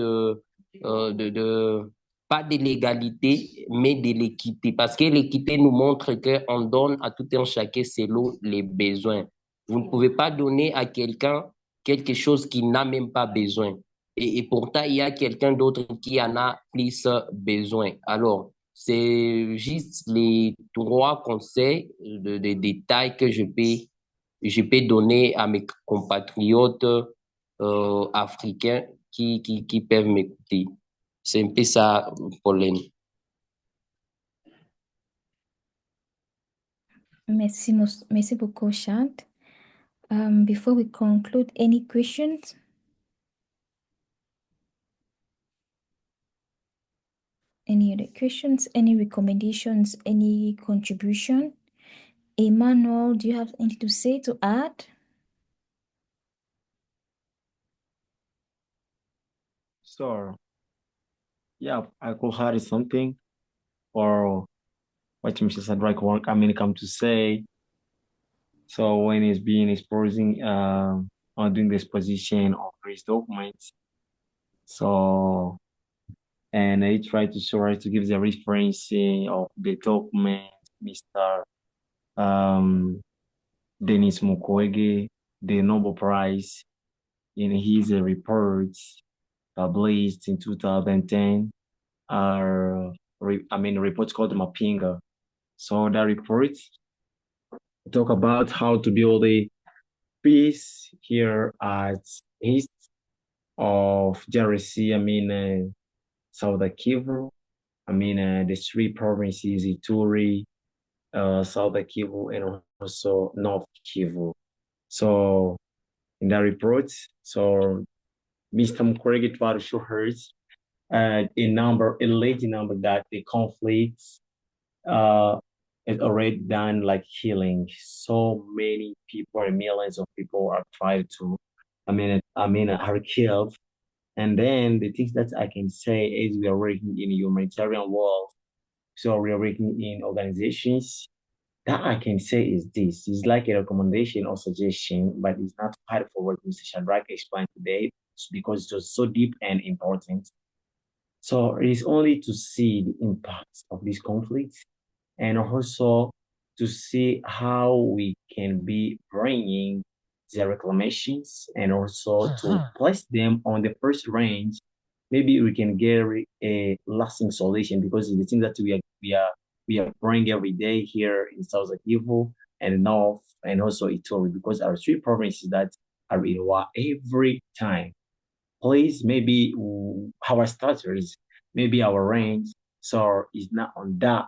C: pas de l'égalité, mais de l'équité. Parce que l'équité nous montre qu'on donne à tout un chacun selon les besoins. Vous ne pouvez pas donner à quelqu'un quelque chose qu'il n'a même pas besoin. Et pourtant, il y a quelqu'un d'autre qui en a plus besoin. Alors, c'est juste les trois conseils de détails que je peux donner à mes compatriotes africains qui peuvent m'écouter. C'est un peu ça, Pauline.
A: Merci beaucoup, Shant. Before we conclude, any questions? Any other questions? Any recommendations? Any contribution? Emmanuel, do you have anything to say, to add?
B: So, yeah, I could add something or what Mr. Sadrack come to say. So when he's being exposing or doing the exposition of his documents, so and he tried to show us to give the reference of the document, Mr. Denis Mukwege, the Nobel Prize in his reports published in 2010 reports called Mapinga. So the report talk about how to build a peace here at east of DRC, South Kivu, the three provinces, Ituri, South Kivu, and also North Kivu. So in that report, so Mr. Mukwege tried to show us a large number that the conflicts is already done like healing. So many people and millions of people are trying to, are killed. And then the things that I can say is we are working in a humanitarian world. So we are working in organizations. That I can say is this. It's like a recommendation or suggestion, but it's not part for what Mr. Shadrach explained today because it was so deep and important. So it is only to see the impacts of these conflicts and also to see how we can be bringing the reclamations and also to place them on the first range. Maybe we can get a lasting solution because the thing that we are bringing every day here in South Kivu and North and also Ituri because our three provinces that are in war every time. Please, maybe our starters, maybe our range, so is not on that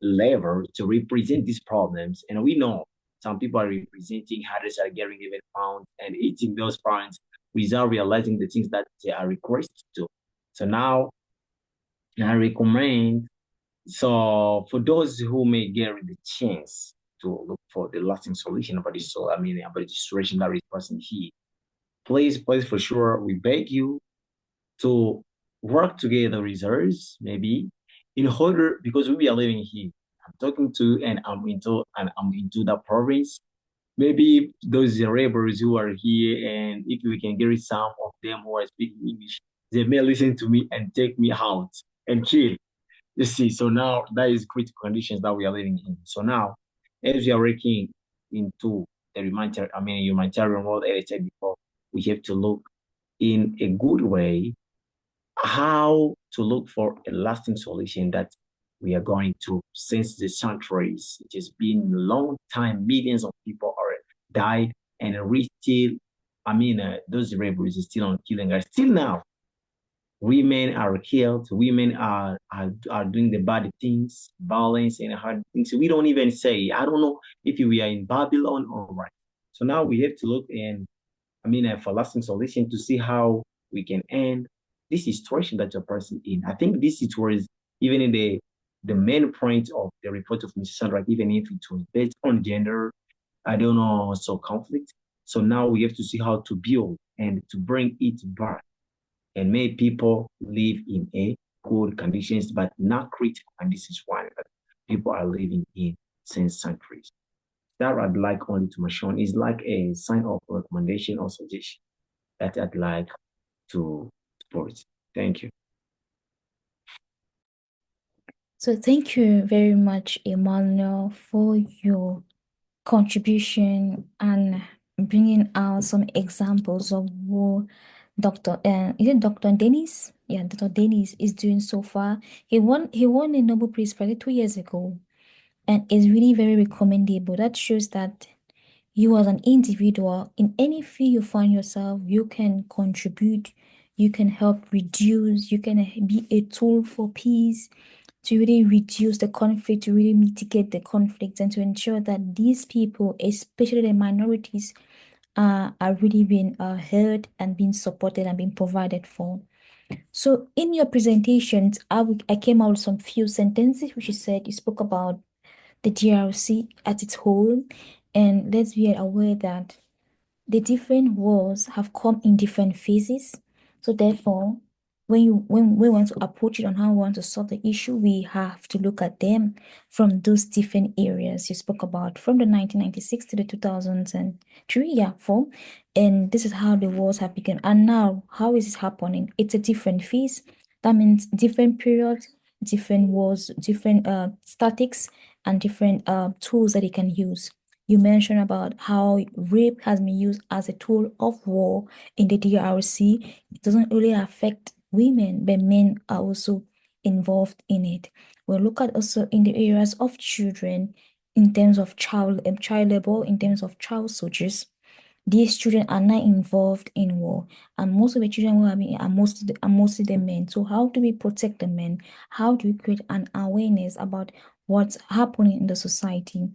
B: level to represent these problems. And we know some people are representing how they are getting even pounds and eating those pounds without realizing the things that they are requested to. So now I recommend, so for those who may get the chance to look for the lasting solution about this, about the situation that is passing here, please, for sure, we beg you to work together with us, maybe in order because we are living here. I'm talking to and I'm into that province. Maybe those rebels who are here, and if we can get some of them who are speaking English, they may listen to me and take me out and chill. You see, so now that is critical conditions that we are living in. So now, as we are working into the humanitarian world, as I said before, we have to look in a good way how to look for a lasting solution that we are going to since the centuries. It has been a long time, millions of people are died, and we still, those rebels are still on killing us. Still now, women are killed, women are doing the bad things, violence and hard things. We don't even say, I don't know if we are in Babylon or what. So now we have to look in, for lasting solution to see how we can end this situation that you're person in. I think this it was even in the main point of the report of Mrs. Sandra, even if it was based on gender, I don't know, so conflict. So now we have to see how to build and to bring it back and make people live in a good conditions, but not critical conditions one that people are living in since centuries. That I'd like only to mention is like a sign of recommendation or suggestion that I'd like to support. Thank you.
A: So thank you very much, Emmanuel, for your contribution and bringing out some examples of what is it Dr. Dennis? Yeah, Dr. Dennis is doing so far. He won a Nobel Prize Prize 2 years ago, and is really very recommendable. That shows that you as an individual in any field you find yourself, you can contribute, you can help reduce, you can be a tool for peace, to really reduce the conflict, to really mitigate the conflict, and to ensure that these people, especially the minorities, are really being heard and being supported and being provided for. So in your presentations, I came out with some few sentences which you said. You spoke about the DRC at its whole, and let's be aware that the different wars have come in different phases. So therefore, when we want to approach it on how we want to solve the issue, we have to look at them from those different areas you spoke about, from the 1996 to the 2003, yeah, four. And this is how the wars have begun. And now, how is it happening? It's a different phase. That means different periods, different wars, different statics, and different tools that they can use. You mentioned about how rape has been used as a tool of war in the DRC. It doesn't really affect women, but men are also involved in it. We'll look at also in the areas of children, in terms of child labor, in terms of child soldiers. These children are not involved in war, and most of the children who are mostly the men. So how do we protect the men? How do we create an awareness about what's happening in the society?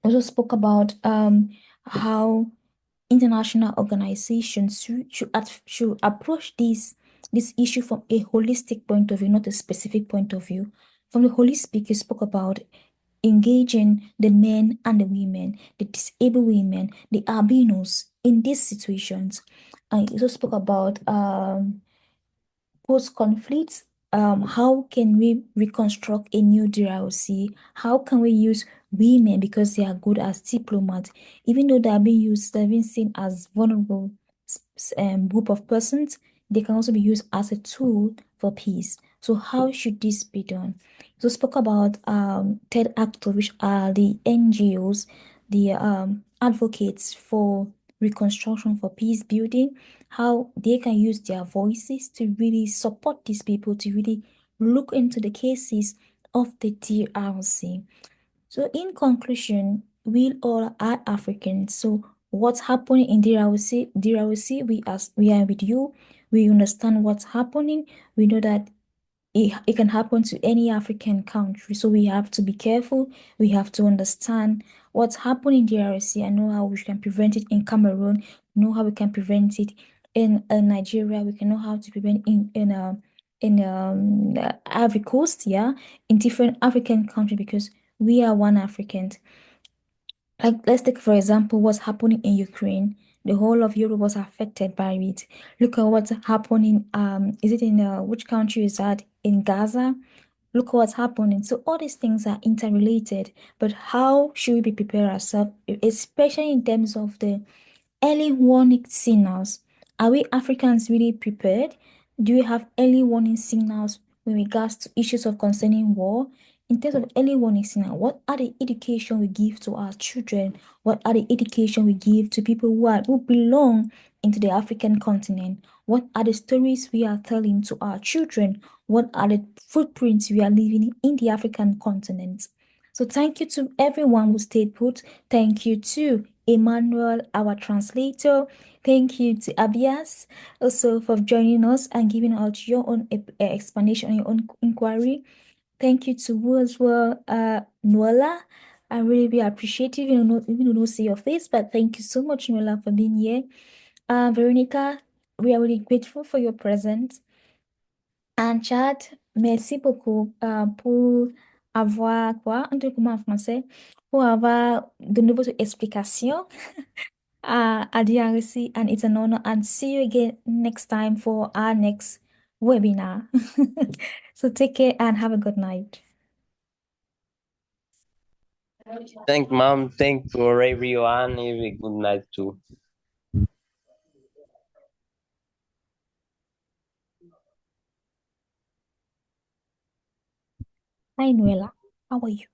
A: Also spoke about how international organizations should approach this issue from a holistic point of view, not a specific point of view. From the holistic, you spoke about engaging the men and the women, the disabled women, the albinos in these situations. I also spoke about post-conflict, how can we reconstruct a new DRC? How can we use women because they are good as diplomats, even though they're being seen as vulnerable group of persons, they can also be used as a tool for peace. So how should this be done? So spoke about third actors, which are the NGOs, the advocates for reconstruction for peace building, how they can use their voices to really support these people, to really look into the cases of the DRC. So in conclusion, we all are Africans. So what's happening in DRC, we are with you. We understand what's happening. We know that it can happen to any African country. So we have to be careful. We have to understand what's happening in DRC and know how we can prevent it in Cameroon, know how we can prevent it in Nigeria. We can know how to prevent in Ivory Coast, yeah, in different African countries because we are one African. Like, let's take, for example, what's happening in Ukraine. The whole of Europe was affected by it. Look at what's happening. Is it in which country is that? In Gaza? Look at what's happening. So all these things are interrelated. But how should we be prepared ourselves, especially in terms of the early warning signals? Are we Africans really prepared? Do we have early warning signals with regards to issues of concerning war. In terms of early warning signal, what are the education we give to our children? What are the education we give to people who belong into the African continent? What are the stories we are telling to our children? What are the footprints we are leaving in the African continent? So thank you to everyone who stayed put. Thank you to Emmanuel, our translator. Thank you to Abias also for joining us and giving out your own explanation on your own inquiry. Thank you to you as well, Nuala. I really be appreciative, even though we don't see your face, but thank you so much, Nuala, for being here. Veronica, we are really grateful for your presence. And Chad, merci beaucoup pour avoir quoi, on dit comment en français, pour avoir de nouvelles explications à DRC, and it's an honor. And see you again next time for our next webinar. So take care and have a good night.
C: Thank mom. Thank for everyone. Have a good night too.
A: Hi, Noella. How are you?